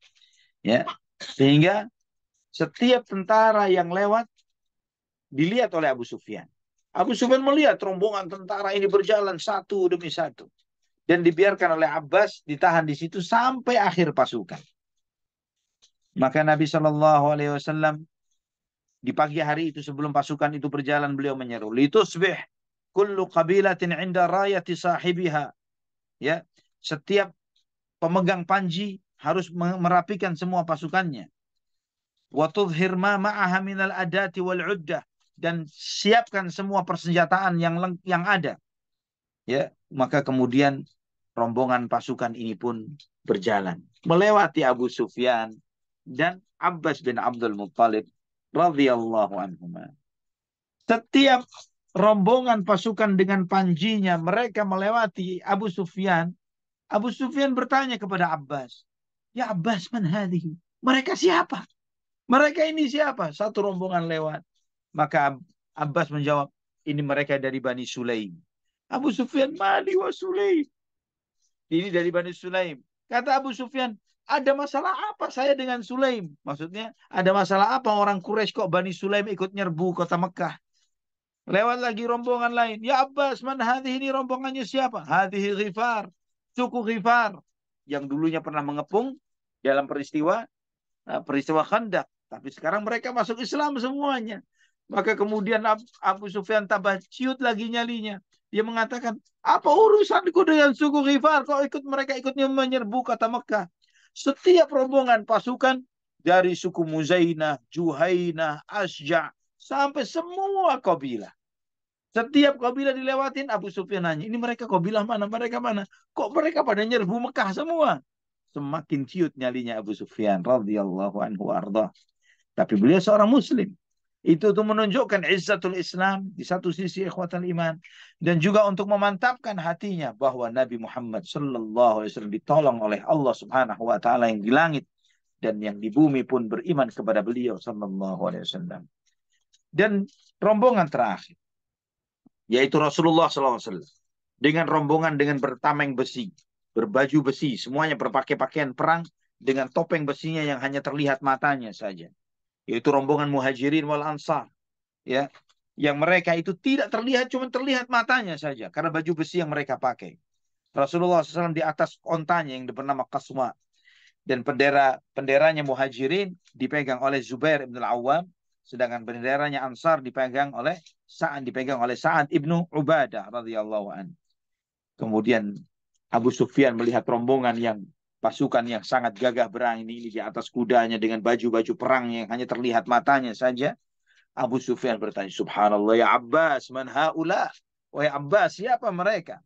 Ya, sehingga setiap tentara yang lewat dilihat oleh Abu Sufyan. Abu Sufyan melihat rombongan tentara ini berjalan satu demi satu. Dan dibiarkan oleh Abbas ditahan di situ sampai akhir pasukan. Maka Nabi SAW di pagi hari itu sebelum pasukan itu berjalan, beliau menyeru, "Litusbih kullu qabilatin 'inda rayati sahibiha." Ya, setiap pemegang panji harus merapikan semua pasukannya. "Wa tudhhir ma ma'aha minal adati wal 'uddah." Dan siapkan semua persenjataan yang ada. Ya, maka kemudian rombongan pasukan ini pun berjalan melewati Abu Sufyan dan Abbas bin Abdul Muttalib radhiyallahu anhuma. Setiap rombongan pasukan dengan panjinya mereka melewati Abu Sufyan. Abu Sufyan bertanya kepada Abbas, "Ya Abbas, man hadhihi?" Mereka siapa? Mereka ini siapa? Satu rombongan lewat. Maka Abbas menjawab, "Ini mereka dari Bani Sulaim." Abu Sufyan, "Mali wa Sulaim?" Ini dari Bani Sulaim. Kata Abu Sufyan, "Ada masalah apa saya dengan Sulaim?" Maksudnya, ada masalah apa orang Quraisy kok Bani Sulaim ikut nyerbu kota Mekah? Lewat lagi rombongan lain. "Ya Abbas, man hadhihi?" Ini rombongannya siapa? "Hadhihi Ghifar." Suku Ghifar. Yang dulunya pernah mengepung dalam peristiwa Khandak. Tapi sekarang mereka masuk Islam semuanya. Maka kemudian Abu Sufyan tambah ciut lagi nyalinya. Dia mengatakan, "Apa urusanku dengan suku Ghifar? Kok mereka ikutnya menyerbu kota Mekah?" Setiap rombongan pasukan dari suku Muzainah, Juhainah, Asja, sampai semua kabilah. Setiap kabilah dilewatin, Abu Sufyan nanya, "Ini mereka kabilah mana? Mereka mana? Kok mereka pada nyerbu Mekah semua?" Semakin ciut nyalinya Abu Sufyan radhiyallahu anhu arda. Tapi beliau seorang muslim. Itu untuk menunjukkan izzatul Islam di satu sisi, ikhwatal iman, dan juga untuk memantapkan hatinya bahwa Nabi Muhammad sallallahu alaihi wasallam ditolong oleh Allah Subhanahu wa taala yang di langit dan yang di bumi pun beriman kepada beliau sallallahu alaihi wasallam. Dan rombongan terakhir yaitu Rasulullah sallallahu alaihi wasallam dengan rombongan dengan bertameng besi, berbaju besi, semuanya berpakai pakaian perang dengan topeng besinya yang hanya terlihat matanya saja. Yaitu rombongan Muhajirin wal Ansar, ya, yang mereka itu tidak terlihat, cuma terlihat matanya saja karena baju besi yang mereka pakai. Rasulullah SAW di atas ontanya yang bernama Qaswa, dan penderanya Muhajirin dipegang oleh Zubair ibn al-Awwam, sedangkan benderanya Ansar dipegang oleh Sa'ad ibnu Ubadah radhiyallahu an. Kemudian Abu Sufyan melihat rombongan yang pasukan yang sangat gagah berani ini di atas kudanya dengan baju-baju perang yang hanya terlihat matanya saja. Abu Sufyan bertanya, "Subhanallah ya Abbas, man haula?" Wahai Abbas, siapa mereka?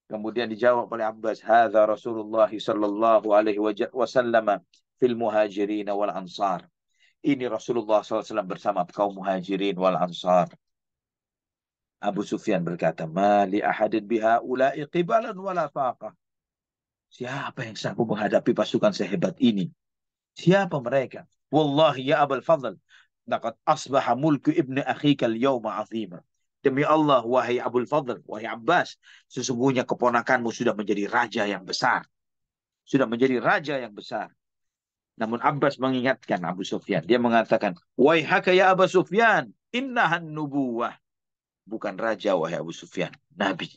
Kemudian dijawab oleh Abbas, "Hadza Rasulullah sallallahu alaihi wasallam fil muhajirin wal ansar." Ini Rasulullah SAW bersama kaum muhajirin wal ansar. Abu Sufyan berkata, "Ma li ahadin biha ula'i qibalan wala taqah." Siapa yang sanggup menghadapi pasukan sehebat ini? Siapa mereka? Wallahi ya Abul Fadl, laqad asbaha mulku ibni akhika al-yawma 'azima. Demi Allah, wahai Abul Fadl, wahai Abbas, sesungguhnya keponakanmu sudah menjadi raja yang besar. Sudah menjadi raja yang besar. Namun Abbas mengingatkan Abu Sufyan. Dia mengatakan, "Waihaka ya Abu Sufyan, innahan nubuwah." Bukan raja, wahai Abu Sufyan. Nabi.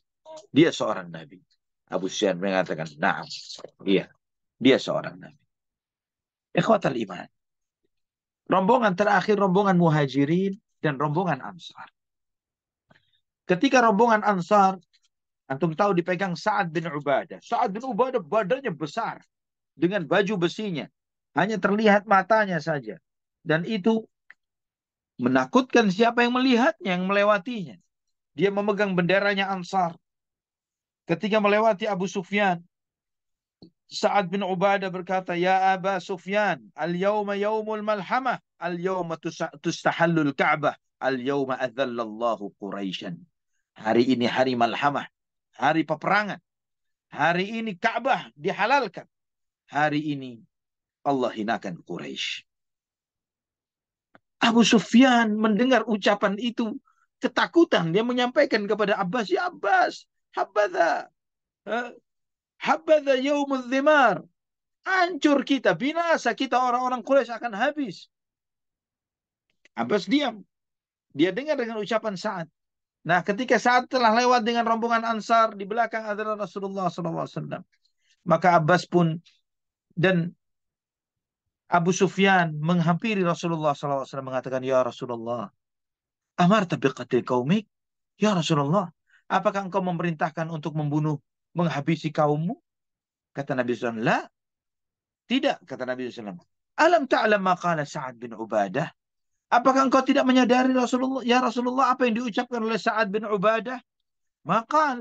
Dia seorang nabi. Abu Sufyan mengatakan, "Na'am." Iya, dia seorang nabi. Ikhwatal iman. Rombongan terakhir, rombongan Muhajirin dan rombongan Ansar. Ketika rombongan Ansar, antum tahu dipegang Sa'ad bin Ubadah. Sa'ad bin Ubadah badannya besar dengan baju besinya. Hanya terlihat matanya saja. Dan itu menakutkan siapa yang melihatnya, yang melewatinya. Dia memegang benderanya Ansar. Ketika melewati Abu Sufyan, Sa'ad bin Ubadah berkata, "Ya Aba Sufyan, al-yawma yawmul malhamah, al-yawma tustahallul Ka'bah, al-yawma adhallallahu Quraisyan." Hari ini hari malhamah, hari peperangan. Hari ini Ka'bah dihalalkan. Hari ini Allah hinakan Quraisy. Abu Sufyan mendengar ucapan itu ketakutan. Dia menyampaikan kepada Abbas, "Ya Abbas, habadha, habadha yaumul dhimar." Hancur kita, binasa kita, orang-orang Quraisy akan habis. Abbas diam. Dia dengar dengan ucapan Sa'ad. Nah, ketika Sa'ad telah lewat dengan rombongan Ansar, di belakang adalah Rasulullah SAW. Maka Abbas pun dan Abu Sufyan menghampiri Rasulullah SAW mengatakan, "Ya Rasulullah, amarta biqatil qaumik?" "Ya Rasulullah, apakah engkau memerintahkan untuk membunuh, menghabisi kaummu?" Kata Nabi SAW, "La, tidak," kata Nabi SAW. "Alam ta'lam ma qala Sa'ad bin Ubadah?" Apakah engkau tidak menyadari Rasulullah, ya Rasulullah, apa yang diucapkan oleh Sa'ad bin Ubadah? Maka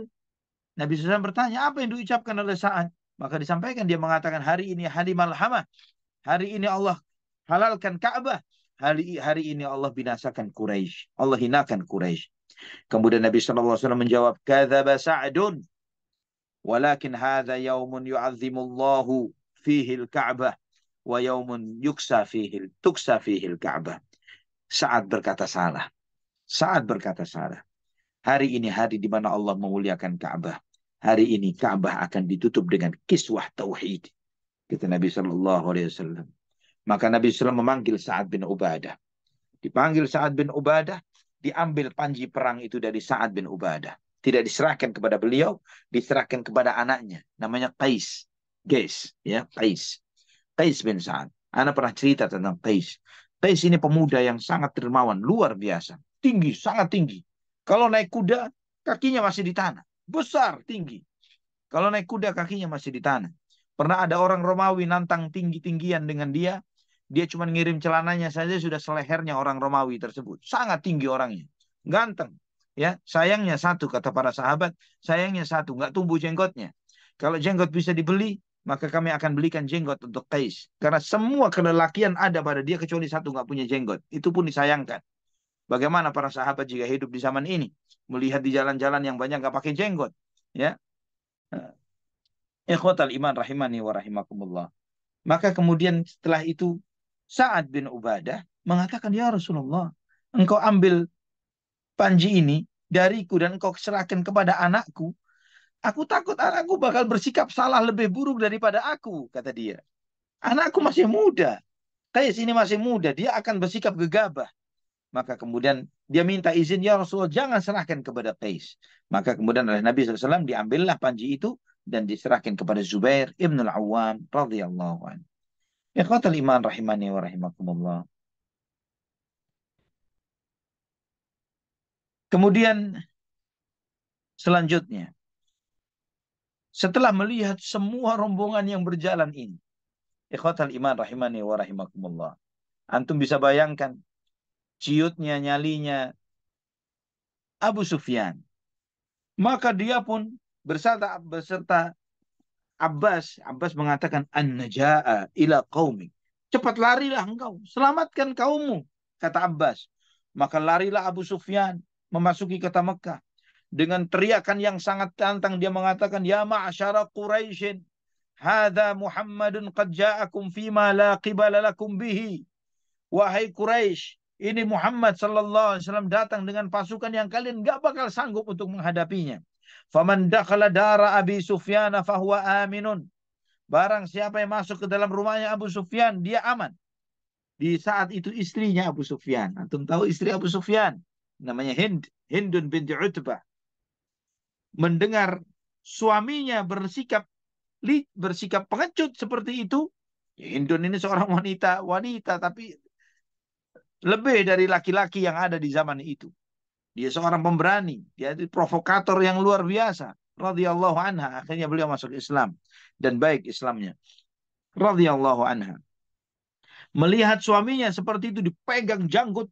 Nabi SAW bertanya, apa yang diucapkan oleh Sa'ad? Maka disampaikan, dia mengatakan, hari ini hari malhamah. Hari ini Allah halalkan Ka'bah. Hari ini Allah binasakan Quraisy. Allah hinakan Quraisy. Kemudian Nabi SAW menjawab, "Kadzaba Sa'dun, walakin hadza yaumun yu'azzimullahu fihi al-Ka'bah wa yaumun tuksa fihi al-Ka'bah." Sa'ad berkata salah. Sa'ad berkata salah. Hari ini hari di mana Allah memuliakan Ka'bah. Hari ini Ka'bah akan ditutup dengan kiswah tauhid. Kata Nabi SAW. Maka Nabi SAW memanggil Sa'ad bin Ubadah. Dipanggil Sa'ad bin Ubadah, diambil panji perang itu dari Sa'ad bin Ubadah. Tidak diserahkan kepada beliau, diserahkan kepada anaknya. Namanya Qais. Ya, Qais. Qais bin Sa'ad. Ana pernah cerita tentang Qais. Qais ini pemuda yang sangat dermawan, luar biasa. Tinggi, sangat tinggi. Kalau naik kuda, kakinya masih di tanah. Besar, tinggi. Kalau naik kuda, kakinya masih di tanah. Pernah ada orang Romawi nantang tinggi-tinggian dengan dia. Dia cuma ngirim celananya saja sudah selehernya orang Romawi tersebut. Sangat tinggi orangnya. Ganteng. Ya, sayangnya satu, kata para sahabat. Sayangnya satu, nggak tumbuh jenggotnya. Kalau jenggot bisa dibeli, maka kami akan belikan jenggot untuk Qais. Karena semua kelelakian ada pada dia kecuali satu nggak punya jenggot. Itu pun disayangkan. Bagaimana para sahabat jika hidup di zaman ini, melihat di jalan-jalan yang banyak nggak pakai jenggot, ya? Ikhwatal iman rahimani wa rahimakumullah. Maka kemudian setelah itu Sa'ad bin Ubadah mengatakan, "Ya Rasulullah, engkau ambil panji ini dariku dan engkau serahkan kepada anakku. Aku takut anakku bakal bersikap salah lebih buruk daripada aku," kata dia. "Anakku masih muda. Qais ini masih muda. Dia akan bersikap gegabah." Maka kemudian dia minta izin, "Ya Rasulullah, jangan serahkan kepada Qais." Maka kemudian oleh Nabi SAW diambillah panji itu dan diserahkan kepada Zubair ibn al-Awwam radhiyallahu anhu. Ikhwatal iman rahimani wa rahimakumullah. Kemudian selanjutnya, setelah melihat semua rombongan yang berjalan ini, ikhwatal iman rahimani wa rahimakumullah, antum bisa bayangkan ciutnya, nyalinya Abu Sufyan. Maka dia pun beserta Abbas mengatakan, "An-najaa ila qaumik." "Cepat larilah engkau, selamatkan kaummu," kata Abbas. Maka larilah Abu Sufyan memasuki kota Mekah. Dengan teriakan yang sangat tantang dia mengatakan, "Ya ma'asyara Quraisyin, hadza Muhammadun qad ja'akum fima la qibala lakum bihi." Wahai Quraisy, ini Muhammad sallallahu alaihi wasallam datang dengan pasukan yang kalian gak bakal sanggup untuk menghadapinya. "Faman dakhala dara Abi Sufyan fahuwa aminun." barang siapa yang masuk ke dalam rumahnya Abu Sufyan, dia aman. Di saat itu istrinya Abu Sufyan. Antum tahu istri Abu Sufyan? Namanya Hindun binti Utbah. Mendengar suaminya bersikap pengecut seperti itu. Hindun ini seorang wanita tapi lebih dari laki-laki yang ada di zaman itu. Dia seorang pemberani, dia itu provokator yang luar biasa. Radhiyallahu anha, akhirnya beliau masuk Islam dan baik Islamnya. Radhiyallahu anha. Melihat suaminya seperti itu dipegang janggut,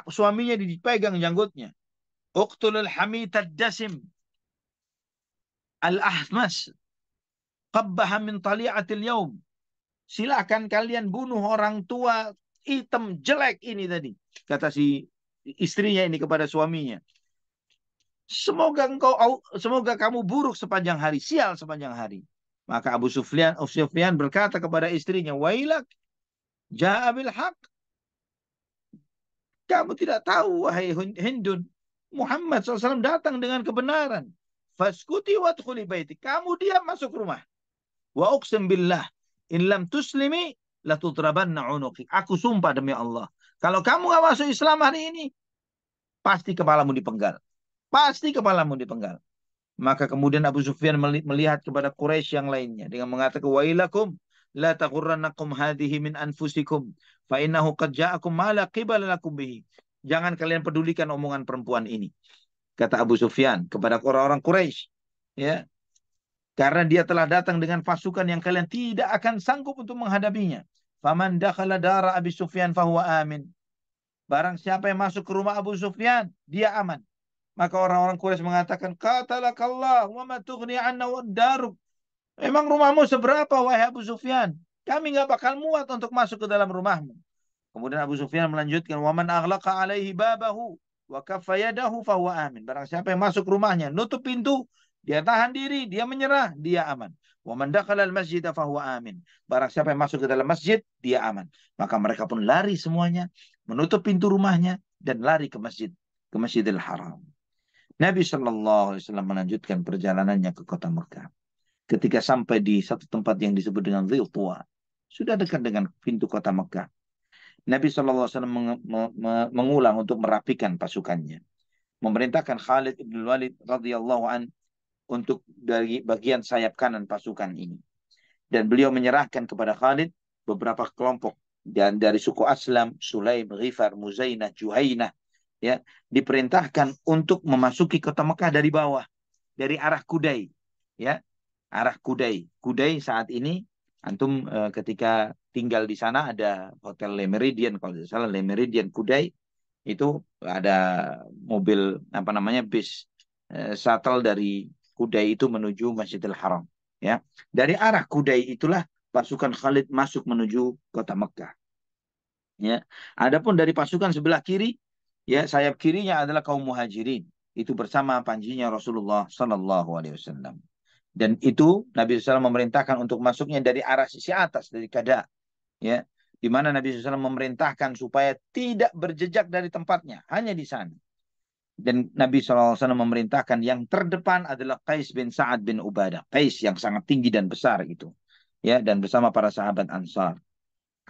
suaminya dipegang janggutnya. Uqtulul hamid ad-dasim al-ahmas qabbaha min tali'atil yaum. Silakan kalian bunuh orang tua hitam jelek ini tadi, kata si istrinya ini kepada suaminya. Semoga kamu buruk sepanjang hari, sial sepanjang hari. Maka Abu Sufyan berkata kepada istrinya, "Wailak, ja'a bil haq." Kamu tidak tahu, wahai Hindun, Muhammad SAW datang dengan kebenaran. Faskuti wadkhuli baiti. Kamu diam masuk rumah. Wa uqsim billah, in lam tuslimi latutrabanna unuqi. Aku sumpah demi Allah, kalau kamu gak masuk Islam hari ini, pasti kepalamu dipenggal. Pasti kepalamu dipenggal. Maka kemudian Abu Sufyan melihat kepada Quraisy yang lainnya dengan mengatakan, wailakum la taghurrannakum hadhihi min anfusikum fa innahu qad ja'akum ma la qibala lakum bihi. Jangan kalian pedulikan omongan perempuan ini, kata Abu Sufyan kepada orang-orang Quraisy, ya. Karena dia telah datang dengan pasukan yang kalian tidak akan sanggup untuk menghadapinya. Faman dakhala dara Abi Sufyan fahuwa amin. Barang siapa yang masuk ke rumah Abu Sufyan, dia aman. Maka orang-orang Quraisy mengatakan, qatalakallah wa ma tughni anna daruk. Emang rumahmu seberapa, wahai Abu Sufyan? Kami nggak bakal muat untuk masuk ke dalam rumahmu. Kemudian Abu Sufyan melanjutkan, wa man aghlaqa alaihi babahu wa kaffa yadahu fahuwa amin. Barang siapa yang masuk rumahnya, nutup pintu, dia tahan diri, dia menyerah, dia aman. Wa man dakhala al-masjid fahuwa amin. Barang siapa yang masuk ke dalam masjid, dia aman. Maka mereka pun lari semuanya, menutup pintu rumahnya dan lari ke Masjidil Haram. Nabi Shallallahu Alaihi Wasallam melanjutkan perjalanannya ke kota Mekah. Ketika sampai di satu tempat yang disebut dengan Dhil Tuwa, sudah dekat dengan pintu kota Mekah, Nabi Shallallahu Alaihi Wasallam mengulang untuk merapikan pasukannya, memerintahkan Khalid ibn Walid radhiyallahu an untuk dari bagian sayap kanan pasukan ini, dan beliau menyerahkan kepada Khalid beberapa kelompok dan dari suku Aslam, Sulaim, Ghifar, Muzainah, Juhainah, ya, diperintahkan untuk memasuki kota Mekah dari bawah, dari arah Kudai, ya, arah Kudai. Kudai saat ini antum ketika tinggal di sana ada Hotel Le Méridien, kalau tidak salah Le Méridien Kudai, itu ada mobil apa namanya bis shuttle dari Kudai itu menuju Masjidil Haram, ya. Dari arah Kudai itulah pasukan Khalid masuk menuju kota Mekah, ya. Adapun dari pasukan sebelah kiri, ya, sayap kirinya adalah kaum muhajirin. Itu bersama panjinya Rasulullah Sallallahu Alaihi Wasallam. Dan itu Nabi SAW memerintahkan untuk masuknya dari arah sisi atas, dari Kada, ya, di mana Nabi SAW memerintahkan supaya tidak berjejak dari tempatnya, hanya di sana. Dan Nabi SAW memerintahkan yang terdepan adalah Qais bin Sa'ad bin Ubadah, Qais yang sangat tinggi dan besar gitu, ya, dan bersama para sahabat Ansar.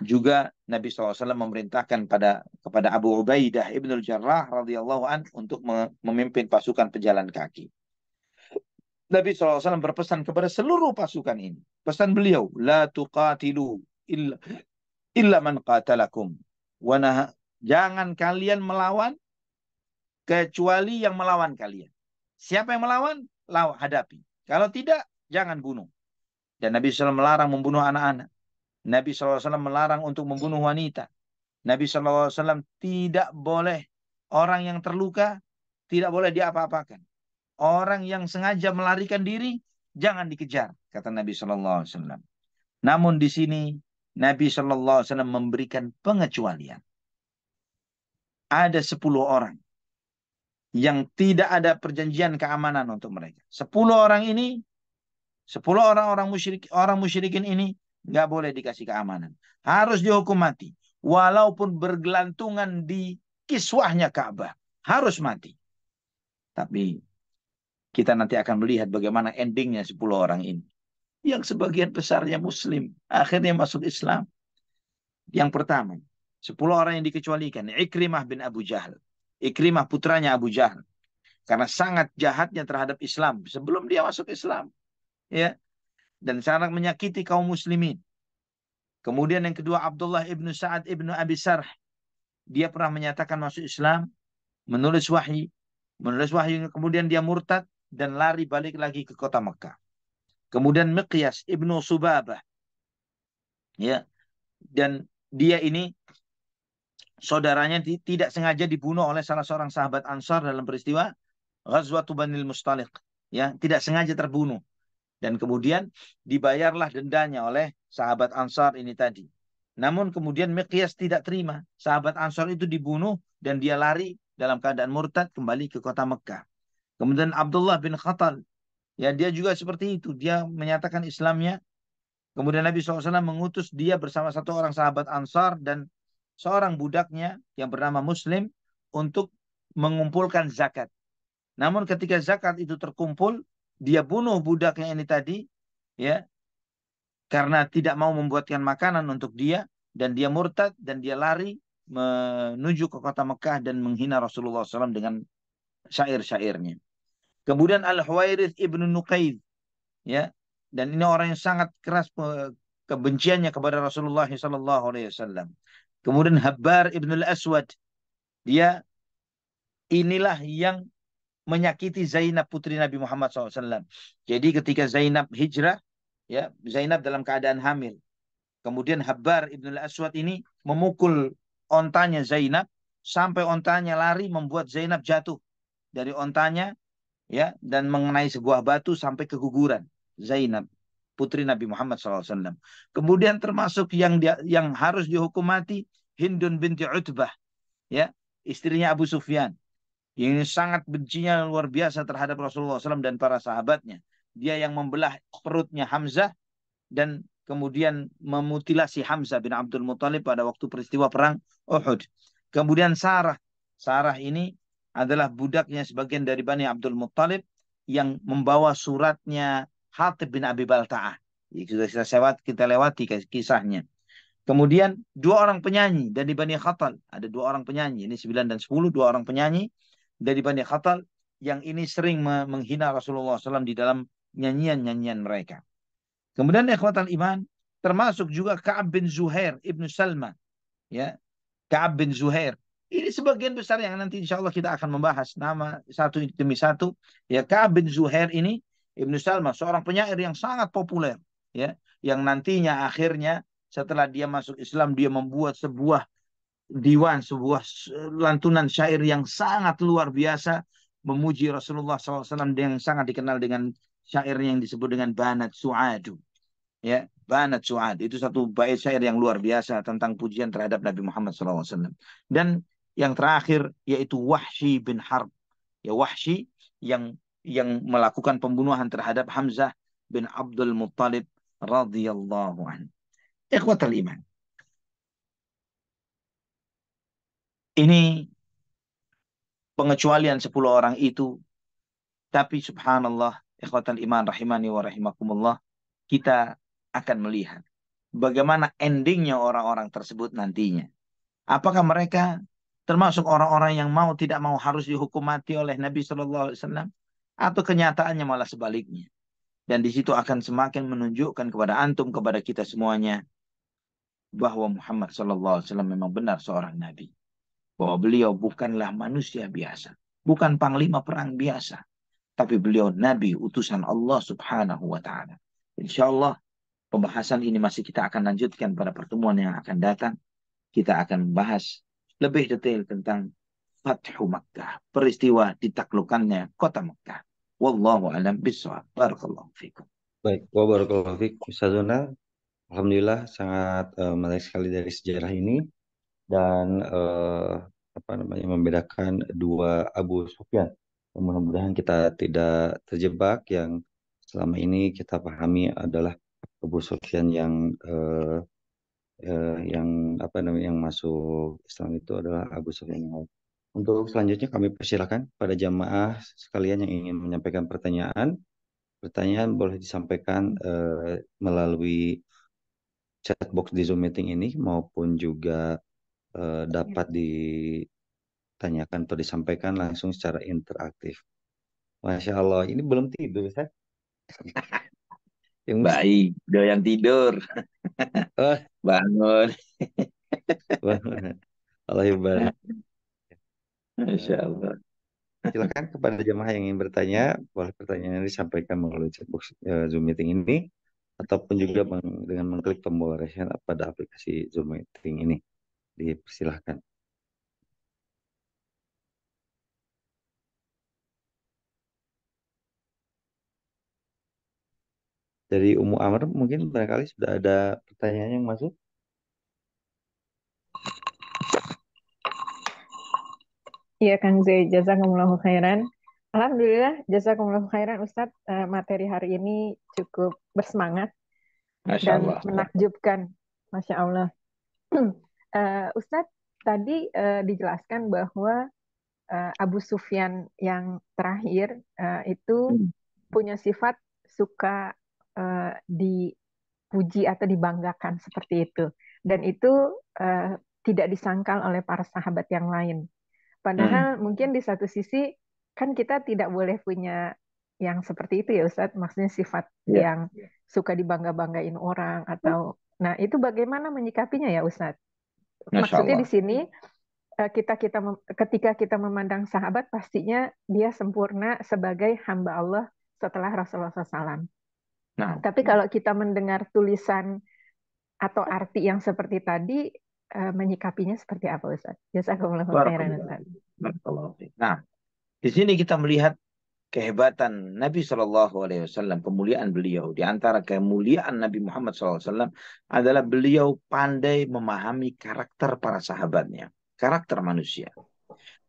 Juga Nabi SAW memerintahkan kepada Abu Ubaidah ibnul Jarrah radhiyallahu an untuk memimpin pasukan pejalan kaki. Nabi SAW berpesan kepada seluruh pasukan ini. Pesan beliau, la tuqatilu illa man qatalakum. Jangan kalian melawan kecuali yang melawan kalian. Siapa yang melawan? Hadapi. Kalau tidak, jangan bunuh. Dan Nabi SAW melarang membunuh anak-anak. Nabi SAW melarang untuk membunuh wanita. Nabi SAW tidak boleh orang yang terluka, tidak boleh diapa-apakan. Orang yang sengaja melarikan diri, jangan dikejar, kata Nabi SAW. Namun di sini, Nabi SAW memberikan pengecualian. Ada 10 orang yang tidak ada perjanjian keamanan untuk mereka. 10 orang ini, 10 orang musyrikin ini, nggak boleh dikasih keamanan. Harus dihukum mati. Walaupun bergelantungan di kiswahnya Ka'bah. Harus mati. Tapi kita nanti akan melihat bagaimana endingnya 10 orang ini. yang sebagian besarnya Muslim, akhirnya masuk Islam. Yang pertama, 10 orang yang dikecualikan. Ikrimah bin Abu Jahal. Ikrimah putranya Abu Jahal. Karena sangat jahatnya terhadap Islam sebelum dia masuk Islam. Ya, dan sangat menyakiti kaum muslimin. Kemudian yang kedua, Abdullah ibnu Sa'ad ibnu Abi Sarh. Dia pernah menyatakan masuk Islam, menulis wahyu. Menulis wahyu, kemudian dia murtad dan lari balik lagi ke kota Mekah. Kemudian Miqyas ibnu Subabah. Ya, dan dia ini saudaranya tidak sengaja dibunuh oleh salah seorang sahabat Ansar dalam peristiwa Ghazwatu Banil Mustaliq. Ya, tidak sengaja terbunuh. Dan kemudian dibayarlah dendanya oleh sahabat Ansar ini tadi. Namun kemudian Miqyas tidak terima. Sahabat Ansar itu dibunuh dan dia lari dalam keadaan murtad kembali ke kota Mekah. Kemudian Abdullah bin Khattal, ya dia juga seperti itu. Dia menyatakan Islamnya. Kemudian Nabi SAW mengutus dia bersama satu orang sahabat Ansar dan seorang budaknya yang bernama Muslim untuk mengumpulkan zakat. Namun ketika zakat itu terkumpul, dia bunuh budaknya ini tadi, ya, karena tidak mau membuatkan makanan untuk dia, dan dia murtad dan dia lari menuju ke kota Mekah dan menghina Rasulullah SAW dengan syair-syairnya. Kemudian Al-Huwairith ibnu Nuqaid, ya, dan ini orang yang sangat keras kebenciannya kepada Rasulullah SAW. Kemudian Habbar ibnu Al-Aswad, dia inilah yang menyakiti Zainab putri Nabi Muhammad SAW. Jadi ketika Zainab hijrah, ya, Zainab dalam keadaan hamil. Kemudian Habbar ibn al-Aswad ini memukul ontanya Zainab sampai ontanya lari membuat Zainab jatuh dari ontanya, ya, dan mengenai sebuah batu sampai keguguran. Zainab putri Nabi Muhammad SAW. Kemudian termasuk yang harus dihukum mati Hindun binti Utbah, ya, istrinya Abu Sufyan. Yang ini sangat bencinya luar biasa terhadap Rasulullah SAW dan para sahabatnya. Dia yang membelah perutnya Hamzah dan kemudian memutilasi Hamzah bin Abdul Muthalib pada waktu peristiwa perang Uhud. Kemudian Sarah. Sarah ini adalah budaknya sebagian dari Bani Abdul Muthalib yang membawa suratnya Hatib bin Abi Balta'ah. Sudah kita lewati kisahnya. Kemudian dua orang penyanyi dari Bani Khatal. Ada dua orang penyanyi. Ini 9 dan 10. Dua orang penyanyi dari Bani Khatal yang ini sering menghina Rasulullah SAW di dalam nyanyian-nyanyian mereka. Kemudian ikhwatal iman, termasuk juga Ka'ab bin Zuhair ibnu Salma. Ya, Ka'ab bin Zuhair. Ini sebagian besar yang nanti insya Allah kita akan membahas nama satu demi satu. Ya, Ka'ab bin Zuhair ini ibnu Salma, seorang penyair yang sangat populer. Ya, yang nantinya akhirnya setelah dia masuk Islam, dia membuat sebuah diwan, sebuah lantunan syair yang sangat luar biasa memuji Rasulullah SAW yang sangat dikenal dengan syairnya yang disebut dengan Banat Su'adu. Ya, Banat Su'ad itu satu bait syair yang luar biasa tentang pujian terhadap Nabi Muhammad SAW. Dan yang terakhir yaitu Wahsy bin Harb. Ya, Wahsy yang melakukan pembunuhan terhadap Hamzah bin Abdul Muttalib radhiyallahu anhu. Ikhwatal iman. Ini pengecualian 10 orang itu, tapi subhanallah, ikhwatal iman rahimani wa rahimakumullah, kita akan melihat bagaimana endingnya orang-orang tersebut nantinya. Apakah mereka termasuk orang-orang yang mau tidak mau harus dihukum mati oleh Nabi Shallallahu Alaihi Wasallam, atau kenyataannya malah sebaliknya? Dan di situ akan semakin menunjukkan kepada antum, kepada kita semuanya, bahwa Muhammad Shallallahu Alaihi Wasallam memang benar seorang Nabi. Bahwa beliau bukanlah manusia biasa, bukan panglima perang biasa, tapi beliau Nabi utusan Allah Subhanahu Wa Taala. Insya Allah pembahasan ini masih kita akan lanjutkan pada pertemuan yang akan datang. Kita akan membahas lebih detail tentang Fathu Makkah, peristiwa ditaklukannya kota Makkah. Wallahu a'lam bishawab. Barakallahu fikum. Baik, wa barakallahu fiik, Ustazuna. Alhamdulillah sangat menarik sekali dari sejarah ini dan apa namanya membedakan dua Abu Sufyan. Mudah-mudahan kita tidak terjebak yang selama ini kita pahami adalah Abu Sufyan yang apa namanya yang masuk Islam itu adalah Abu Sufyan yang lain. Untuk selanjutnya kami persilakan pada jamaah sekalian yang ingin menyampaikan pertanyaan Pertanyaan boleh disampaikan melalui chatbox di Zoom meeting ini maupun juga dapat ditanyakan atau disampaikan langsung secara interaktif. Masya Allah, ini belum tidur, Ustaz. Yang mesti, Baik, doyan tidur. oh, Bangun. Allah barik. Masya Eh, Allah. Silakan kepada jemaah yang ingin bertanya, boleh pertanyaannya disampaikan melalui chatbox Zoom meeting ini, ataupun juga dengan mengklik tombol raise hand pada aplikasi Zoom meeting ini. Dipersilahkan. Dari Ummu Amr mungkin barangkali sudah ada pertanyaan yang masuk. Iya Kang Z, jazakumullahu khairan. Alhamdulillah, jazakumullahu khairan Ustadz. Materi hari ini cukup bersemangat Masya dan Allah. menakjubkan. Masya Allah. Ustadz, tadi dijelaskan bahwa Abu Sufyan yang terakhir itu Hmm. punya sifat suka dipuji atau dibanggakan seperti itu. Dan itu tidak disangkal oleh para sahabat yang lain. Padahal mungkin di satu sisi kan kita tidak boleh punya yang seperti itu ya Ustadz, maksudnya sifat Ya, yang suka dibangga-banggain orang atau nah itu bagaimana menyikapinya ya Ustadz? Masya Maksudnya Allah. di sini ketika kita memandang sahabat pastinya dia sempurna sebagai hamba Allah setelah Rasulullah SAW. Nah, Tapi kalau kita mendengar tulisan atau arti yang seperti tadi, menyikapinya seperti apa Ustadz? Jazakumullahu khairan barakallah. Ustadz. Barakallah. Nah, di sini kita melihat kehebatan Nabi Shallallahu Alaihi Wasallam, kemuliaan beliau. Di antara kemuliaan Nabi Muhammad SAW adalah beliau pandai memahami karakter para sahabatnya, karakter manusia.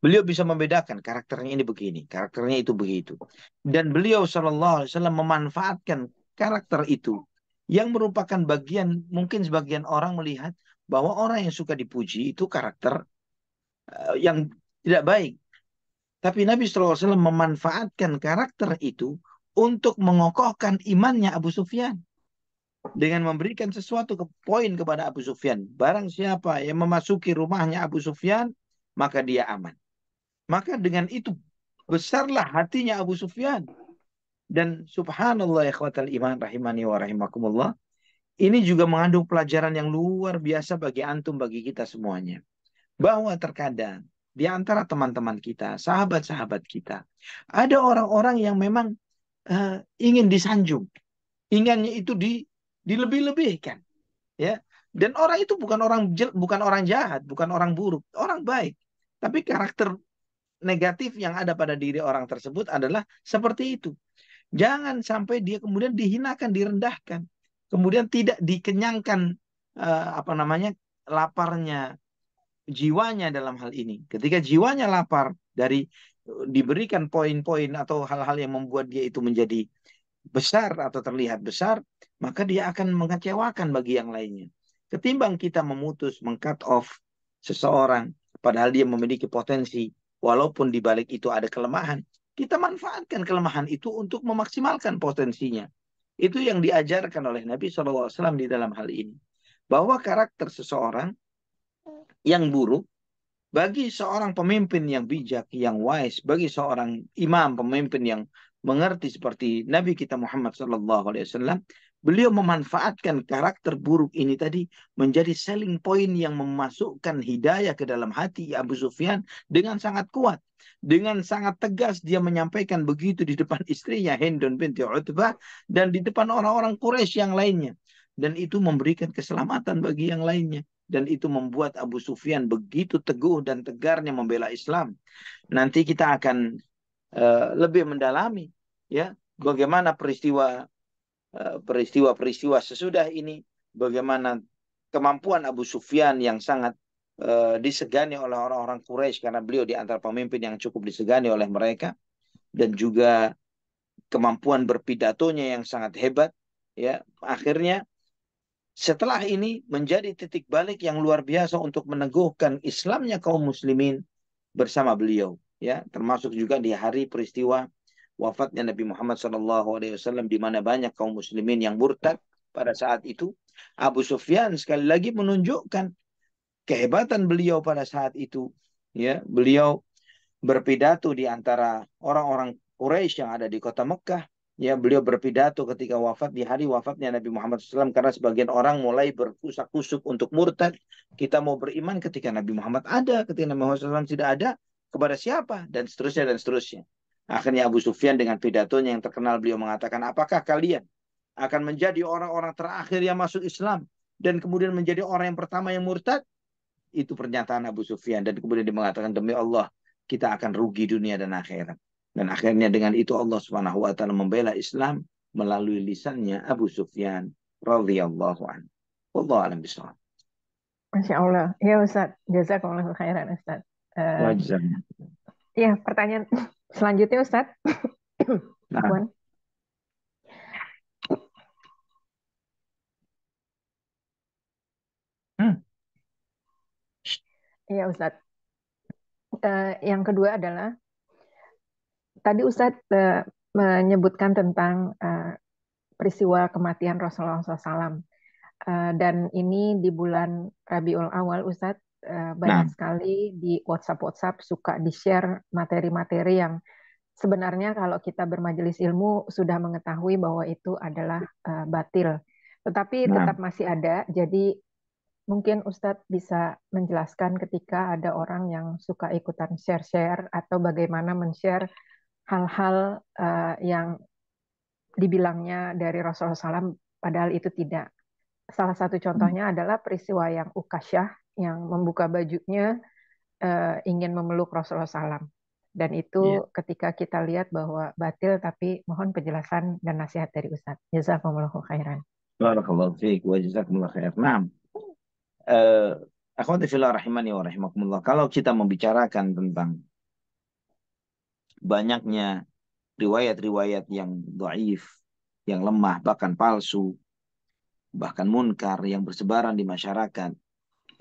Beliau bisa membedakan karakternya ini begini, karakternya itu begitu. Dan beliau Shallallahu Alaihi Wasallam memanfaatkan karakter itu yang merupakan bagian, mungkin sebagian orang melihat bahwa orang yang suka dipuji itu karakter yang tidak baik. Tapi Nabi SAW memanfaatkan karakter itu untuk mengokohkan imannya Abu Sufyan. Dengan memberikan sesuatu poin kepada Abu Sufyan. Barang siapa yang memasuki rumahnya Abu Sufyan, maka dia aman. Maka dengan itu besarlah hatinya Abu Sufyan. Dan subhanallah ikhwatal iman rahimani wa rahimakumullah. Ini juga mengandung pelajaran yang luar biasa bagi antum, bagi kita semuanya. Bahwa terkadang di antara teman-teman kita, sahabat-sahabat kita, ada orang-orang yang memang ingin disanjung, inginnya itu dilebih-lebihkan, ya. Dan orang itu bukan orang jahat, bukan orang buruk, orang baik. Tapi karakter negatif yang ada pada diri orang tersebut adalah seperti itu. Jangan sampai dia kemudian dihinakan, direndahkan, kemudian tidak dikenyangkan apa namanya laparnya jiwanya dalam hal ini. Ketika jiwanya lapar dari diberikan poin-poin atau hal-hal yang membuat dia itu menjadi besar atau terlihat besar, maka dia akan mengecewakan bagi yang lainnya. Ketimbang kita memutus, meng-cut off seseorang, padahal dia memiliki potensi, walaupun di balik itu ada kelemahan, kita manfaatkan kelemahan itu untuk memaksimalkan potensinya. Itu yang diajarkan oleh Nabi SAW di dalam hal ini. Bahwa karakter seseorang yang buruk bagi seorang pemimpin yang bijak, yang wise, bagi seorang imam, pemimpin yang mengerti seperti Nabi kita Muhammad SAW, beliau memanfaatkan karakter buruk ini tadi menjadi selling point yang memasukkan hidayah ke dalam hati Abu Sufyan dengan sangat kuat. Dengan sangat tegas dia menyampaikan begitu di depan istrinya Hindun binti Utbah dan di depan orang-orang Quraisy yang lainnya. Dan itu memberikan keselamatan bagi yang lainnya. Dan itu membuat Abu Sufyan begitu teguh dan tegarnya membela Islam. Nanti kita akan lebih mendalami ya bagaimana peristiwa-peristiwa sesudah ini, bagaimana kemampuan Abu Sufyan yang sangat disegani oleh orang-orang Quraisy karena beliau di antara pemimpin yang cukup disegani oleh mereka, dan juga kemampuan berpidatonya yang sangat hebat. Ya, akhirnya setelah ini menjadi titik balik yang luar biasa untuk meneguhkan Islamnya kaum muslimin bersama beliau, ya, termasuk juga di hari peristiwa wafatnya Nabi Muhammad SAW, di mana banyak kaum muslimin yang murtad pada saat itu, Abu Sufyan sekali lagi menunjukkan kehebatan beliau pada saat itu. Ya, beliau berpidato di antara orang-orang Quraisy yang ada di kota Mekah. Ya, beliau berpidato ketika wafat, di hari wafatnya Nabi Muhammad SAW, karena sebagian orang mulai berkusak-kusuk untuk murtad. Kita mau beriman ketika Nabi Muhammad ada, ketika Nabi Muhammad SAW tidak ada, kepada siapa? Dan seterusnya, dan seterusnya. Akhirnya Abu Sufyan dengan pidatonya yang terkenal, beliau mengatakan, apakah kalian akan menjadi orang-orang terakhir yang masuk Islam dan kemudian menjadi orang yang pertama yang murtad? Itu pernyataan Abu Sufyan, dan kemudian dia mengatakan, demi Allah kita akan rugi dunia dan akhirat. Dan akhirnya dengan itu Allah Subhanahu wa taala membela Islam melalui lisannya Abu Sufyan radhiyallahu anhu. Wallahu a'lam bishawab. Masya Allah. Ya Ustaz, jazakallahu khairan Ustaz. Wajib. Ya, pertanyaan selanjutnya Ustaz. Nah, Afwan. Iya Ustaz. Yang kedua adalah tadi Ustadz menyebutkan tentang peristiwa kematian Rasulullah SAW. Dan ini di bulan Rabiul Awal, Ustadz, banyak nah, sekali di WhatsApp suka di-share materi-materi yang sebenarnya kalau kita bermajelis ilmu sudah mengetahui bahwa itu adalah batil. Tetapi nah. tetap masih ada, jadi mungkin Ustadz bisa menjelaskan ketika ada orang yang suka ikutan share-share atau bagaimana men-share hal-hal yang dibilangnya dari Rasulullah SAW, padahal itu tidak. Salah satu contohnya adalah peristiwa yang Ukasyah yang membuka bajunya ingin memeluk Rasulullah SAW. Dan Ya. itu ketika kita lihat bahwa batil, tapi mohon penjelasan dan nasihat dari Ustadz. Jazakumullahu khairan. Barakallahu fiik wa jazakumullah khair. Nah, akhwati fillah rahimani wa rahimakumullah. Kalau kita membicarakan tentang banyaknya riwayat-riwayat yang dhaif, yang lemah, bahkan palsu, bahkan munkar yang bersebaran di masyarakat,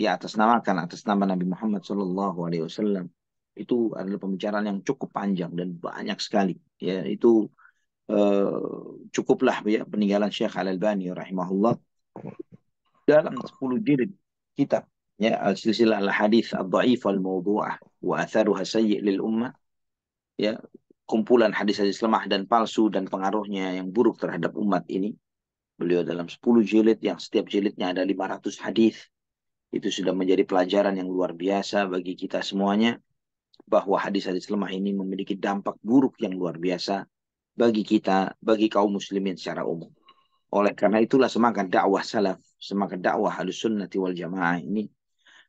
atas nama Nabi Muhammad SAW, itu adalah pembicaraan yang cukup panjang dan banyak sekali. Ya, itu cukuplah ya peninggalan Syekh Al-Albani rahimahullah dalam 10 jilid kitab, ya, Al-Silsilah Al-Hadits Ad-Dha'if Al-Mawdu'ah wa Atharuha Sayyi' lil Ummah, ya, kumpulan hadis-hadis lemah dan palsu dan pengaruhnya yang buruk terhadap umat ini. Beliau dalam 10 jilid yang setiap jilidnya ada 500 hadis. Itu sudah menjadi pelajaran yang luar biasa bagi kita semuanya, bahwa hadis-hadis lemah ini memiliki dampak buruk yang luar biasa bagi kita, bagi kaum muslimin secara umum. Oleh karena itulah semangat dakwah salaf, semangat dakwah Ahlussunnati wal Jamaah ini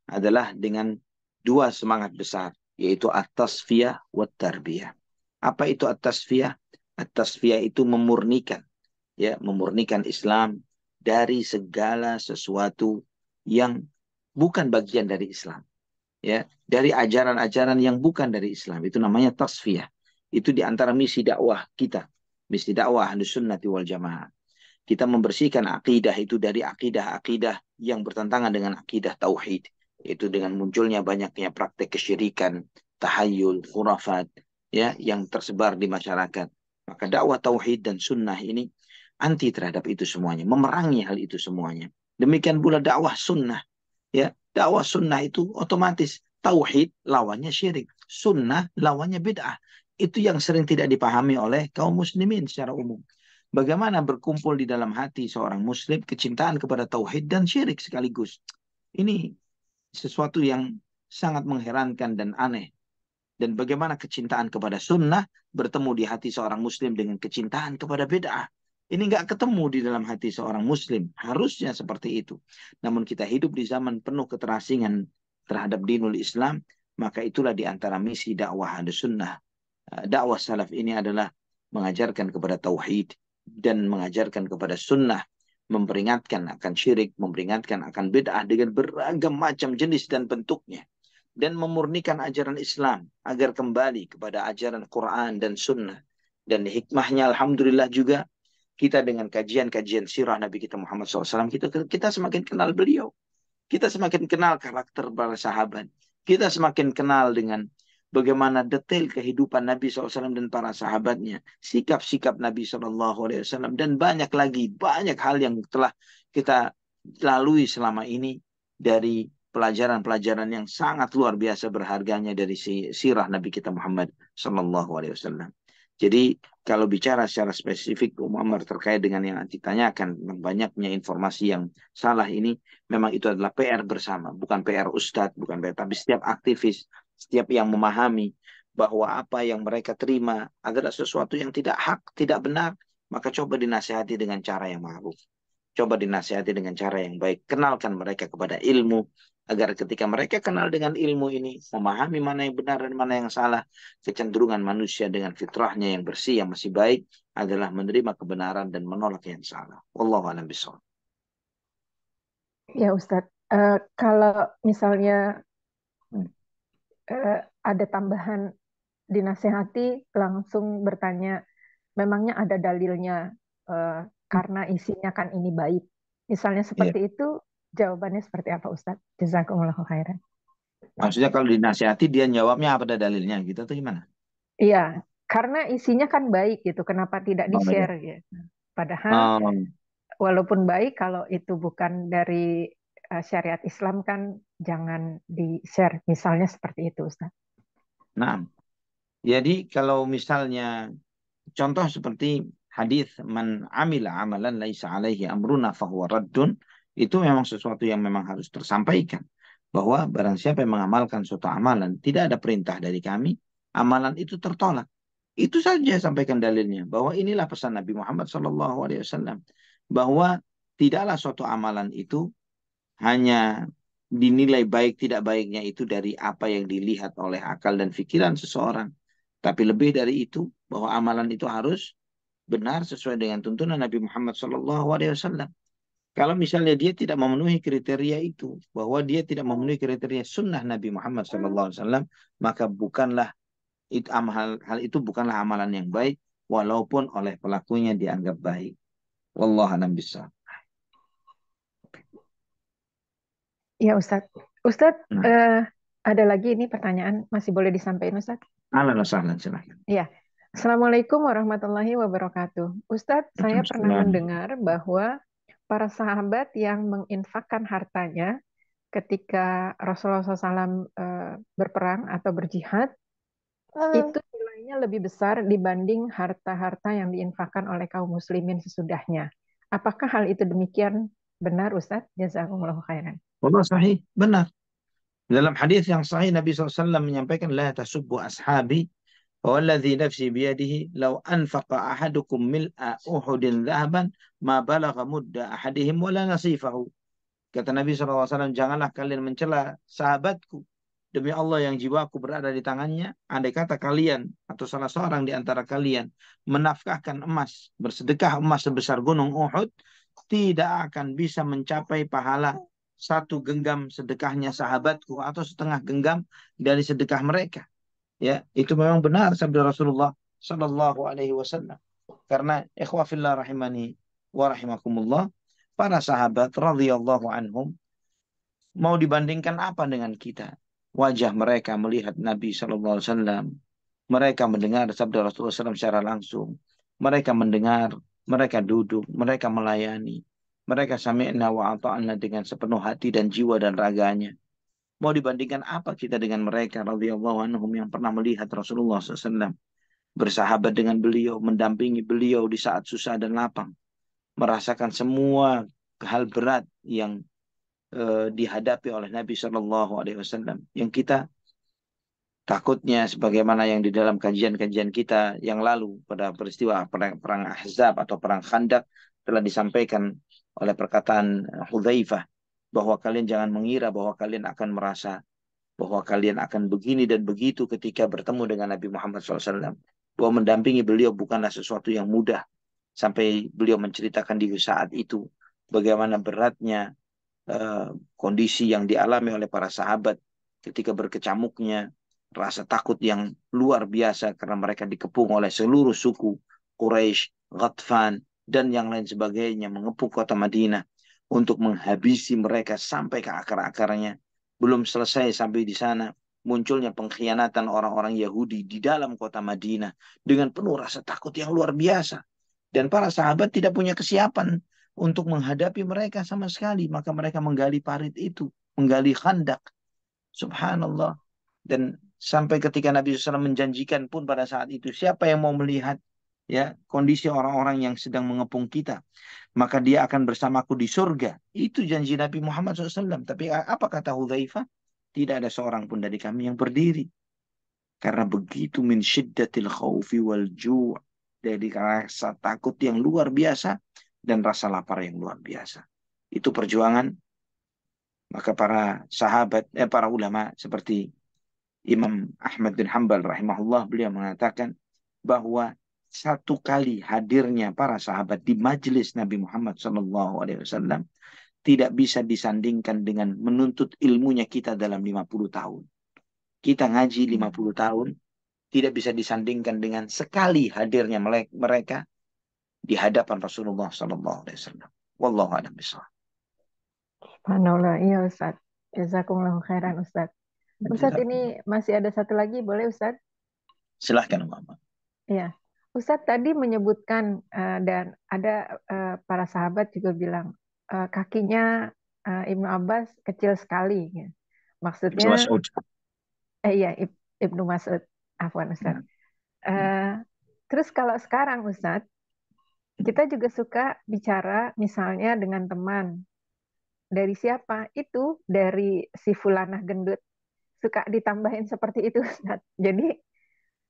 adalah dengan dua semangat besar, yaitu at-tasfiyah wa tarbiyah. Apa itu at-tasfiyah? At-tasfiyah itu memurnikan, ya, memurnikan Islam dari segala sesuatu yang bukan bagian dari Islam, ya, dari ajaran-ajaran yang bukan dari Islam. Itu namanya tasfiyah. Itu di antara misi dakwah kita, misi dakwah Ahlussunnati wal Jamaah. Kita membersihkan akidah itu dari akidah-akidah yang bertentangan dengan akidah tauhid, yaitu dengan munculnya banyaknya praktek kesyirikan, tahayul, khurafat, ya, yang tersebar di masyarakat. Maka dakwah tauhid dan sunnah ini anti terhadap itu semuanya, memerangi hal itu semuanya. Demikian pula dakwah sunnah, ya, dakwah sunnah itu otomatis tauhid lawannya syirik, sunnah lawannya bid'ah. Itu yang sering tidak dipahami oleh kaum muslimin secara umum. Bagaimana berkumpul di dalam hati seorang muslim kecintaan kepada tauhid dan syirik sekaligus. Ini sesuatu yang sangat mengherankan dan aneh. Dan bagaimana kecintaan kepada sunnah bertemu di hati seorang muslim dengan kecintaan kepada bid'ah. Ini nggak ketemu di dalam hati seorang muslim. Harusnya seperti itu. Namun kita hidup di zaman penuh keterasingan terhadap dinul Islam, maka itulah di antara misi dakwah Ahlussunnah. Dakwah salaf ini adalah mengajarkan kepada tauhid dan mengajarkan kepada sunnah, memperingatkan akan syirik, memperingatkan akan bid'ah dengan beragam macam jenis dan bentuknya, dan memurnikan ajaran Islam agar kembali kepada ajaran Quran dan sunnah. Dan hikmahnya alhamdulillah juga, kita dengan kajian-kajian sirah Nabi kita Muhammad SAW, kita semakin kenal beliau. Kita semakin kenal karakter para sahabat. Kita semakin kenal dengan bagaimana detail kehidupan Nabi SAW dan para sahabatnya, sikap-sikap Nabi SAW, dan banyak lagi, banyak hal yang telah kita lalui selama ini dari pelajaran-pelajaran yang sangat luar biasa berharganya dari sirah Nabi kita Muhammad SAW. Jadi kalau bicara secara spesifik Muammar terkait dengan yang ditanyakan, banyaknya informasi yang salah ini, memang itu adalah PR bersama, bukan PR Ustadz, bukan PR, tapi setiap aktivis, setiap yang memahami bahwa apa yang mereka terima adalah sesuatu yang tidak hak, tidak benar, maka coba dinasihati dengan cara yang ma'ruf. Coba dinasihati dengan cara yang baik. Kenalkan mereka kepada ilmu, agar ketika mereka kenal dengan ilmu ini, memahami mana yang benar dan mana yang salah, kecenderungan manusia dengan fitrahnya yang bersih, yang masih baik, adalah menerima kebenaran dan menolak yang salah. Wallahu a'lam bishawab. Ya Ustadz, kalau misalnya ada tambahan dinasehati, langsung bertanya, memangnya ada dalilnya karena isinya kan ini baik. Misalnya Iya. seperti itu, jawabannya seperti apa Ustadz? Jazakumullahu khairan. Maksudnya kalau dinasihati dia jawabnya apa, ada dalilnya gitu atau gimana? Iya, karena isinya kan baik gitu, kenapa tidak Oh iya. di-share gitu. Padahal walaupun baik, kalau itu bukan dari syariat Islam kan jangan di-share. Misalnya seperti itu Ustadz. Nah, jadi kalau misalnya contoh seperti hadis man amila amalan laisa alaihi amruna fahuwa raddun, itu memang sesuatu yang memang harus tersampaikan, bahwa barang siapa yang mengamalkan suatu amalan tidak ada perintah dari kami, amalan itu tertolak. Itu saja sampaikan dalilnya, bahwa inilah pesan Nabi Muhammad SAW, bahwa tidaklah suatu amalan itu hanya dinilai baik tidak baiknya itu dari apa yang dilihat oleh akal dan pikiran seseorang, tapi lebih dari itu, bahwa amalan itu harus benar sesuai dengan tuntunan Nabi Muhammad SAW. Kalau misalnya dia tidak memenuhi kriteria itu, bahwa dia tidak memenuhi kriteria sunnah Nabi Muhammad SAW, maka bukanlah itu hal itu bukanlah amalan yang baik, walaupun oleh pelakunya dianggap baik. Wallahu a'lam bishawab. Ya Ustadz. Ustadz, Nah, ada lagi ini pertanyaan, masih boleh disampaikan Ustadz? ahlan wa sahlan, silakan. Iya. Assalamualaikum warahmatullahi wabarakatuh. Ustadz, saya pernah Waalaikumsalam. mendengar bahwa para sahabat yang menginfakkan hartanya ketika Rasulullah SAW berperang atau berjihad, itu nilainya lebih besar dibanding harta-harta yang diinfakkan oleh kaum muslimin sesudahnya. Apakah hal itu demikian benar Ustadz? Jazakumullahu khairan. Wallah sahih, benar. Dalam hadis yang sahih Nabi SAW menyampaikan, la tasubbu ashabi, walladhi nafsi biyadihi, law anfaqa ahadukum mil'a uhudin dhahaban, ma balagha mudda ahadihim wala nasifahu. Kata Nabi SAW, janganlah kalian mencela sahabatku. Demi Allah yang jiwaku berada di tangannya, andai kata kalian atau salah seorang di antara kalian menafkahkan emas, bersedekah emas sebesar gunung Uhud, tidak akan bisa mencapai pahala satu genggam sedekahnya sahabatku atau setengah genggam dari sedekah mereka. Ya, itu memang benar sabda Rasulullah Sallallahu Alaihi Wasallam. Karena ikhwafillah rahimani wa rahimakumullah, para sahabat radhiyallahu anhum, mau dibandingkan apa dengan kita? Wajah mereka melihat Nabi Sallallahu Alaihi Wasallam, mereka mendengar sabda Rasulullah SAW secara langsung, mereka mendengar, mereka duduk, mereka melayani, mereka sami'na wa ata'na dengan sepenuh hati dan jiwa dan raganya. Mau dibandingkan apa kita dengan mereka radhiyallahu anhum yang pernah melihat Rasulullah SAW, bersahabat dengan beliau, mendampingi beliau di saat susah dan lapang, merasakan semua hal berat yang dihadapi oleh Nabi Shallallahu Alaihi Wasallam, yang kita takutnya sebagaimana yang di dalam kajian-kajian kita yang lalu pada peristiwa perang Ahzab atau perang Khandaq telah disampaikan oleh perkataan Hudzaifah, bahwa kalian jangan mengira bahwa kalian akan merasa bahwa kalian akan begini dan begitu ketika bertemu dengan Nabi Muhammad SAW. Bahwa mendampingi beliau bukanlah sesuatu yang mudah. Sampai beliau menceritakan di saat itu bagaimana beratnya kondisi yang dialami oleh para sahabat ketika berkecamuknya rasa takut yang luar biasa karena mereka dikepung oleh seluruh suku Quraisy, Ghatfan, dan yang lain sebagainya, mengepung kota Madinah untuk menghabisi mereka sampai ke akar-akarnya. Belum selesai sampai di sana, munculnya pengkhianatan orang-orang Yahudi di dalam kota Madinah dengan penuh rasa takut yang luar biasa. Dan para sahabat tidak punya kesiapan untuk menghadapi mereka sama sekali. Maka mereka menggali parit itu, menggali khandak. Subhanallah. Dan sampai ketika Nabi SAW menjanjikan pun pada saat itu, siapa yang mau melihat ya kondisi orang-orang yang sedang mengepung kita, maka dia akan bersamaku di surga. Itu janji Nabi Muhammad SAW. Tapi apa kata Hudzaifah? Tidak ada seorang pun dari kami yang berdiri. Karena begitu min syiddatil khawfi wal ju'. Dari rasa takut yang luar biasa dan rasa lapar yang luar biasa. Itu perjuangan. Maka para sahabat, para ulama seperti Imam Ahmad bin Hanbal rahimahullah, beliau mengatakan bahwa satu kali hadirnya para sahabat di majelis Nabi Muhammad SAW tidak bisa disandingkan dengan menuntut ilmunya kita dalam 50 tahun. Kita ngaji 50 tahun, tidak bisa disandingkan dengan sekali hadirnya mereka di hadapan Rasulullah SAW. Wallahu a'lam bishawab. Subhanallah, iya Ustaz. Jazakumullahu khairan Ustaz. Ustaz, ini masih ada satu lagi, boleh Ustaz? Silahkan, Mama. Iya. Ustaz tadi menyebutkan dan ada para sahabat juga bilang kakinya Ibnu Abbas kecil sekali. Ya. Maksudnya, iya Ibnu Mas'ud, afwan Ustaz. Terus kalau sekarang Ustaz, kita juga suka bicara misalnya dengan teman. Dari siapa? Itu dari si fulanah gendut. Suka ditambahin seperti itu Ustaz. Jadi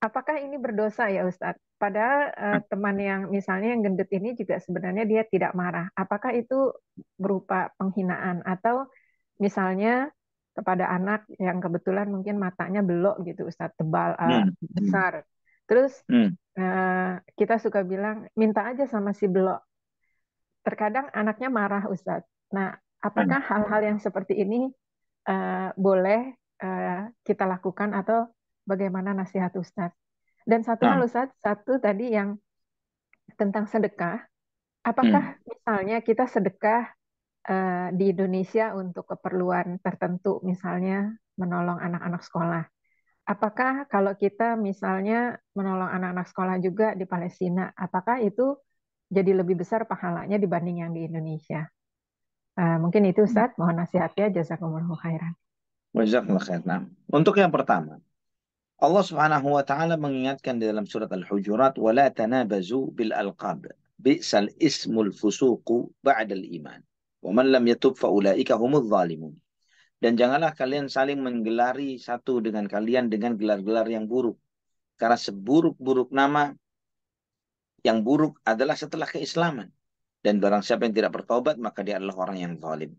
apakah ini berdosa ya Ustadz? Padahal teman yang misalnya yang gendut ini juga sebenarnya dia tidak marah. Apakah itu berupa penghinaan atau misalnya kepada anak yang kebetulan mungkin matanya belok gitu Ustadz, tebal, besar. Terus kita suka bilang minta aja sama si belok. Terkadang anaknya marah Ustadz. Nah, apakah hal-hal yang seperti ini boleh kita lakukan atau bagaimana nasihat Ustadz? Dan satu hal Ustadz, satu tadi yang tentang sedekah, apakah misalnya kita sedekah di Indonesia untuk keperluan tertentu, misalnya menolong anak-anak sekolah. Apakah kalau kita misalnya menolong anak-anak sekolah juga di Palestina, apakah itu jadi lebih besar pahalanya dibanding yang di Indonesia? Mungkin itu Ustadz, mohon nasihatnya, jazakumullahu khairan. Jazakumullahu khairan. Untuk yang pertama, Allah Subhanahu wa taala mengingatkan di dalam surat Al-Hujurat, "Wala tanabazu bil alqab, bi'sal ismul fusuqu ba'dal iman. Wa man lam yatub fa ulaika humudz zalimun." Dan janganlah kalian saling menggelari satu dengan kalian dengan gelar-gelar yang buruk. Karena seburuk-buruk nama yang buruk adalah setelah keislaman. Dan barang siapa yang tidak bertobat, maka dia adalah orang yang zalim.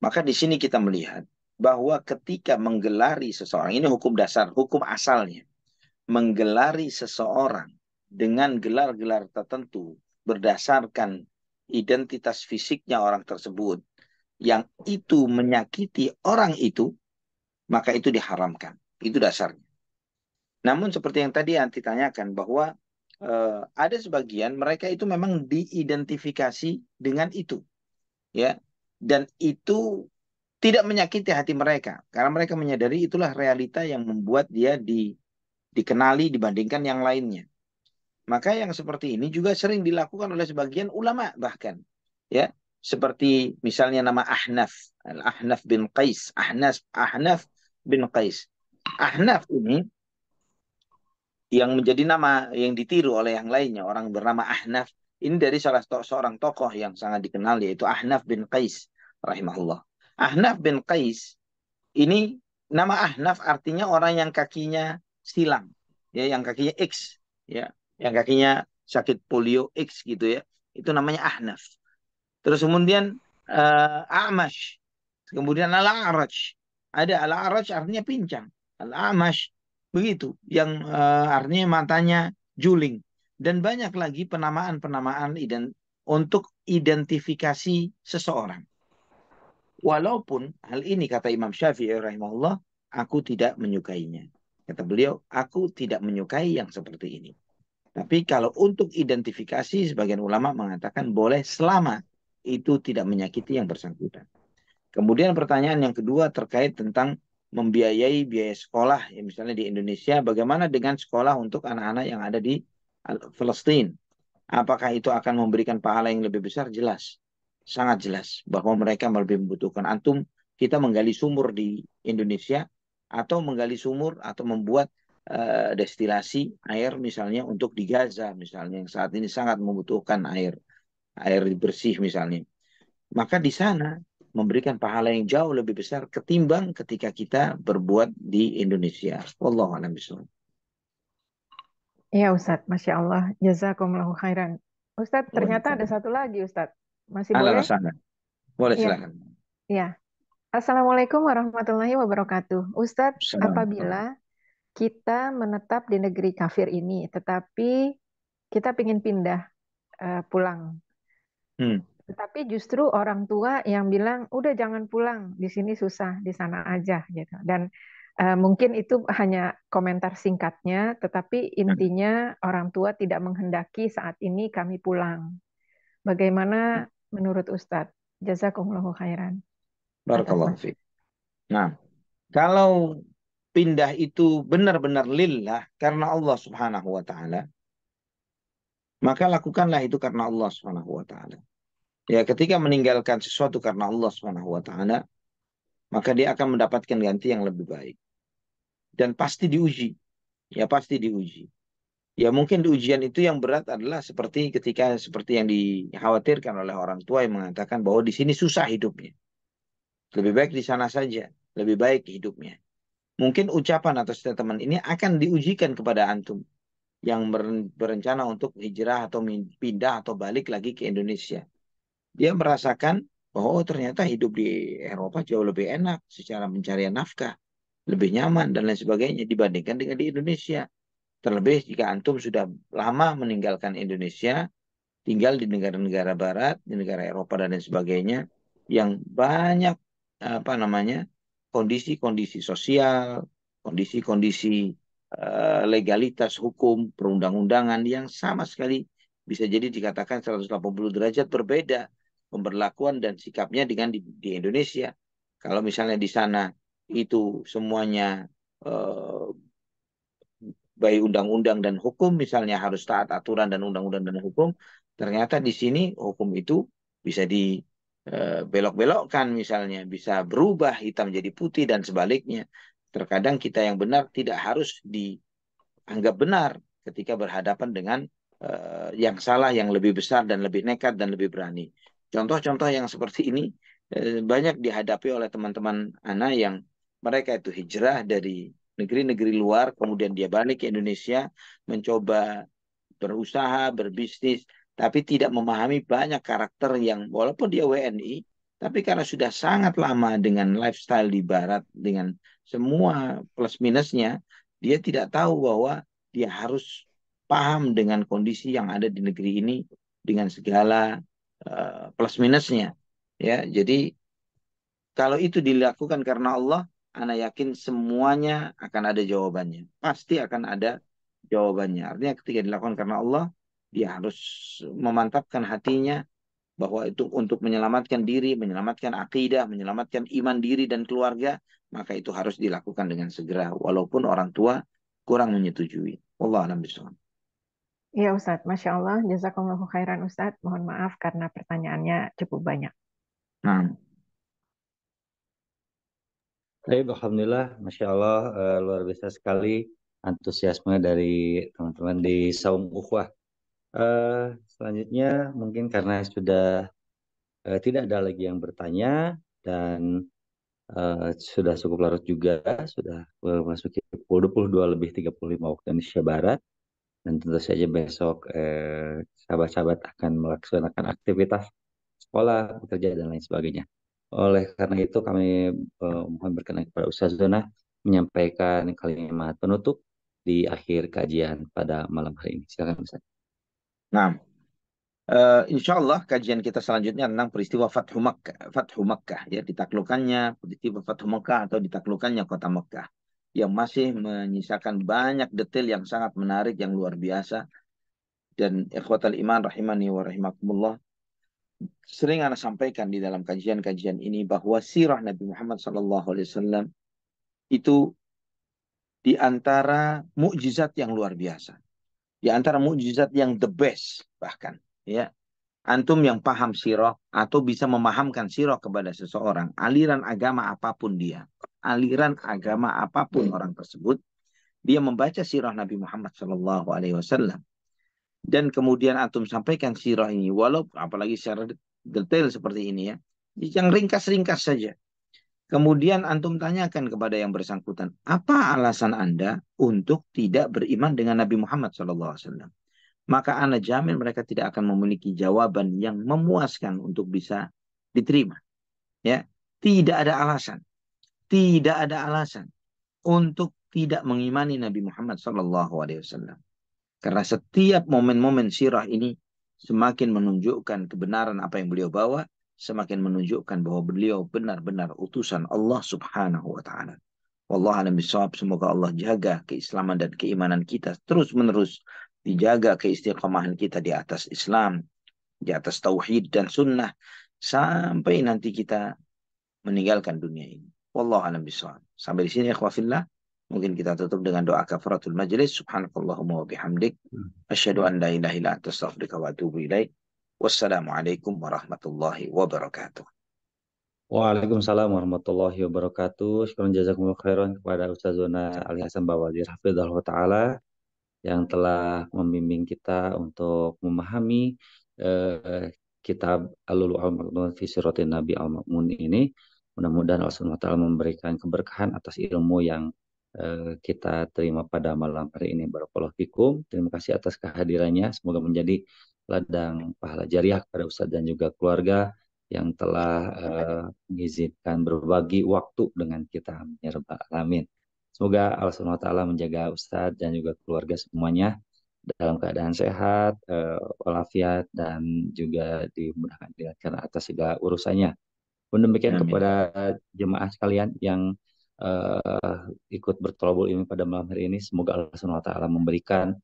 Maka di sini kita melihat bahwa ketika menggelari seseorang, ini hukum dasar, hukum asalnya. Menggelari seseorang dengan gelar-gelar tertentu berdasarkan identitas fisiknya orang tersebut, yang itu menyakiti orang itu, maka itu diharamkan. Itu dasarnya. Namun seperti yang tadi Anti tanyakan bahwa ada sebagian mereka itu memang diidentifikasi dengan itu, ya, dan itu tidak menyakiti hati mereka karena mereka menyadari itulah realita yang membuat dia dikenali dibandingkan yang lainnya. Maka yang seperti ini juga sering dilakukan oleh sebagian ulama bahkan, ya, seperti misalnya nama Ahnaf, Al-Ahnaf bin Qais, Ahnaf bin Qais. Ahnaf ini yang menjadi nama yang ditiru oleh yang lainnya, orang bernama Ahnaf. Ini dari seorang tokoh yang sangat dikenal, yaitu Ahnaf bin Qais rahimahullah. Ahnaf bin Qais ini, nama Ahnaf artinya orang yang kakinya silang, ya, yang kakinya X, ya, yang kakinya sakit polio X gitu ya. Itu namanya Ahnaf. Terus kemudian A'mash, kemudian Al-A'raj. Ada Al-A'raj artinya pincang. Al-A'mash begitu, yang artinya matanya juling. Dan banyak lagi penamaan-penamaan untuk identifikasi seseorang. Walaupun hal ini, kata Imam Syafi'i rahimahullah, aku tidak menyukainya. Kata beliau, aku tidak menyukai yang seperti ini. Tapi kalau untuk identifikasi, sebagian ulama mengatakan boleh selama itu tidak menyakiti yang bersangkutan. Kemudian pertanyaan yang kedua terkait tentang membiayai biaya sekolah, ya misalnya di Indonesia, bagaimana dengan sekolah untuk anak-anak yang ada di Palestina? Apakah itu akan memberikan pahala yang lebih besar? Jelas, sangat jelas bahwa mereka lebih membutuhkan. Antum, kita menggali sumur di Indonesia atau menggali sumur atau membuat destilasi air misalnya untuk di Gaza misalnya yang saat ini sangat membutuhkan air bersih misalnya. Maka di sana memberikan pahala yang jauh lebih besar ketimbang ketika kita berbuat di Indonesia. Wallahu a'lam bishawab. Iya Ustadz, Masya Allah. Jazakumullahu khairan. Ustadz, ternyata ada Waalaikumsalam. satu lagi Ustadz. Masih Ahlan wa boleh? sahlan. Boleh Iya, silakan. iya. Assalamualaikum warahmatullahi wabarakatuh. Ustadz, Assalamualaikum. apabila kita menetap di negeri kafir ini, tetapi kita ingin pindah pulang. Hmm. Tetapi justru orang tua yang bilang, udah jangan pulang, di sini susah, di sana aja gitu. Dan mungkin itu hanya komentar singkatnya, tetapi intinya orang tua tidak menghendaki saat ini kami pulang. Bagaimana menurut Ustadz? Jazakumullahu khairan atas Barakallahu nasihat. fiik. Nah, kalau pindah itu benar-benar lillah karena Allah Subhanahu wa taala, maka lakukanlah itu karena Allah Subhanahu wa taala. Ya, ketika meninggalkan sesuatu karena Allah Subhanahu wa taala, maka dia akan mendapatkan ganti yang lebih baik. Dan pasti diuji. Ya, pasti diuji. Ya, mungkin di ujian itu yang berat adalah seperti yang dikhawatirkan oleh orang tua yang mengatakan bahwa di sini susah hidupnya. Lebih baik di sana saja, lebih baik hidupnya. Mungkin ucapan atau statement ini akan diujikan kepada antum yang berencana untuk hijrah atau pindah atau balik lagi ke Indonesia. Dia merasakan bahwa oh, ternyata hidup di Eropa jauh lebih enak secara pencarian nafkah, lebih nyaman dan lain sebagainya dibandingkan dengan di Indonesia. Terlebih jika antum sudah lama meninggalkan Indonesia, tinggal di negara-negara barat, di negara Eropa dan lain sebagainya, yang banyak apa namanya kondisi-kondisi sosial, kondisi-kondisi legalitas hukum, perundang-undangan yang sama sekali bisa jadi dikatakan 180 derajat berbeda pemberlakuan dan sikapnya dengan di Indonesia. Kalau misalnya di sana itu semuanya eh, baik undang-undang dan hukum, misalnya harus taat aturan dan undang-undang dan hukum, ternyata di sini hukum itu bisa dibelok-belokkan misalnya, bisa berubah hitam jadi putih dan sebaliknya. Terkadang kita yang benar tidak harus dianggap benar ketika berhadapan dengan yang salah, yang lebih besar dan lebih nekat dan lebih berani. Contoh-contoh yang seperti ini banyak dihadapi oleh teman-teman anak yang mereka itu hijrah dari negeri-negeri luar, kemudian dia balik ke Indonesia, mencoba berusaha, berbisnis, tapi tidak memahami banyak karakter yang walaupun dia WNI, tapi karena sudah sangat lama dengan lifestyle di Barat, dengan semua plus minusnya, dia tidak tahu bahwa dia harus paham dengan kondisi yang ada di negeri ini dengan segala plus minusnya. Ya, jadi kalau itu dilakukan karena Allah, ana yakin semuanya akan ada jawabannya. Pasti akan ada jawabannya. Artinya ketika dilakukan karena Allah, dia harus memantapkan hatinya bahwa itu untuk menyelamatkan diri, menyelamatkan akidah, menyelamatkan iman diri dan keluarga, maka itu harus dilakukan dengan segera walaupun orang tua kurang menyetujui. Wallahu a'lam bishawab. Iya Ustadz, Masya Allah. Jazakumullahu khairan Ustadz. Mohon maaf karena pertanyaannya cukup banyak. Nah, Baik, Alhamdulillah, Masya Allah, luar biasa sekali antusiasme dari teman-teman di Saum Ukhuwah. Selanjutnya, mungkin karena sudah tidak ada lagi yang bertanya dan sudah cukup larut juga, sudah memasuki pukul 22 lebih 35 waktu Indonesia Barat, dan tentu saja besok sahabat-sahabat akan melaksanakan aktivitas sekolah, bekerja, dan lain sebagainya. Oleh karena itu kami mohon berkenan kepada Ustaz Zona menyampaikan kalimat penutup di akhir kajian pada malam hari ini. Silakan Ustaz. nah, insya Allah kajian kita selanjutnya tentang peristiwa Fathu Makkah, ya ditaklukkannya peristiwa Fathu Makkah atau ditaklukkannya kota Makkah yang masih menyisakan banyak detail yang sangat menarik yang luar biasa dan ikhwatal iman rahimani wa rahimakumullah sering Anda sampaikan di dalam kajian-kajian ini bahwa sirah Nabi Muhammad SAW itu di antara mukjizat yang luar biasa. Di antara mukjizat yang the best bahkan. Ya, antum yang paham sirah atau bisa memahamkan sirah kepada seseorang, aliran agama apapun dia, aliran agama apapun orang tersebut, dia membaca sirah Nabi Muhammad SAW dan kemudian antum sampaikan sirah ini, walau apalagi secara detail seperti ini ya, yang ringkas-ringkas saja. Kemudian antum tanyakan kepada yang bersangkutan, apa alasan Anda untuk tidak beriman dengan Nabi Muhammad SAW? Maka ana jamin mereka tidak akan memiliki jawaban yang memuaskan untuk bisa diterima. Ya, tidak ada alasan, tidak ada alasan untuk tidak mengimani Nabi Muhammad SAW. Karena setiap momen-momen sirah ini semakin menunjukkan kebenaran apa yang beliau bawa, semakin menunjukkan bahwa beliau benar-benar utusan Allah Subhanahu wa taala. Wallahu a'lam bishawab. Semoga Allah jaga keislaman dan keimanan kita terus-menerus, dijaga keistiqomahan kita di atas Islam, di atas tauhid dan sunnah sampai nanti kita meninggalkan dunia ini. Wallahu a'lam bishawab. Sampai di sini ikhwah fillah. Mungkin kita tutup dengan doa kafaratul majlis. Subhanakallahumma wa bihamdik. Asyhadu an la ilaha illa anta astaghfiruka wa atubu ilaik. Wassalamualaikum warahmatullahi wabarakatuh. Waalaikumsalam warahmatullahi wabarakatuh. Syukran jazakumullah khairan kepada Ustazuna Ali Hasan Bawazir Hafizahullah Ta'ala yang telah membimbing kita untuk memahami kitab Al-Lu'lu'ul Al-Maknun fi Siratin Nabi Al-Ma'mun ini. Mudah-mudahan Allah Subhanahu wa Ta'ala memberikan keberkahan atas ilmu yang kita terima pada malam hari ini. Barakallahu fikum. Terima kasih atas kehadirannya. Semoga menjadi ladang pahala jariah kepada Ustaz dan juga keluarga yang telah mengizinkan berbagi waktu dengan kita. Ya Rabbal Alamin. Semoga Allah Subhanahu wa Ta'ala menjaga Ustaz dan juga keluarga semuanya dalam keadaan sehat, walafiat, dan juga dimudahkan atas segala urusannya. Pun demikian Amin. kepada jemaah sekalian yang ikut bertolabul ilmi pada malam hari ini, semoga Allah Subhanahu wa Ta'ala memberikan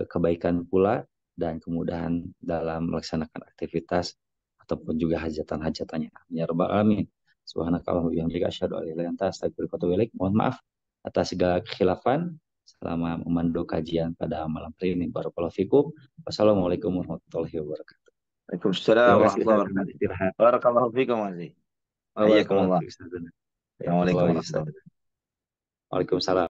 kebaikan pula dan kemudahan dalam melaksanakan aktivitas ataupun juga hajatan-hajatannya. Ya Rabbal Alamin. Subhanakallahumma wa bihamdika asyhadu an la ilaha illa anta astaghfiruka wa atubu ilaik. Mohon maaf atas segala kekhilafan selama memandu kajian pada malam hari ini. Barakallahu fikum. Wassalamualaikum warahmatullahi wabarakatuh. Waalaikumsalam Terima kasih warahmatullahi Ustaz. wabarakatuh. Istirahat. Barakallahu fikum Aziz. Barakallahu Hayyakumullah. fikum Ustaz. Assalamualaikum Waalaikumsalam warahmatullahi wabarakatuh. Waalaikumsalam.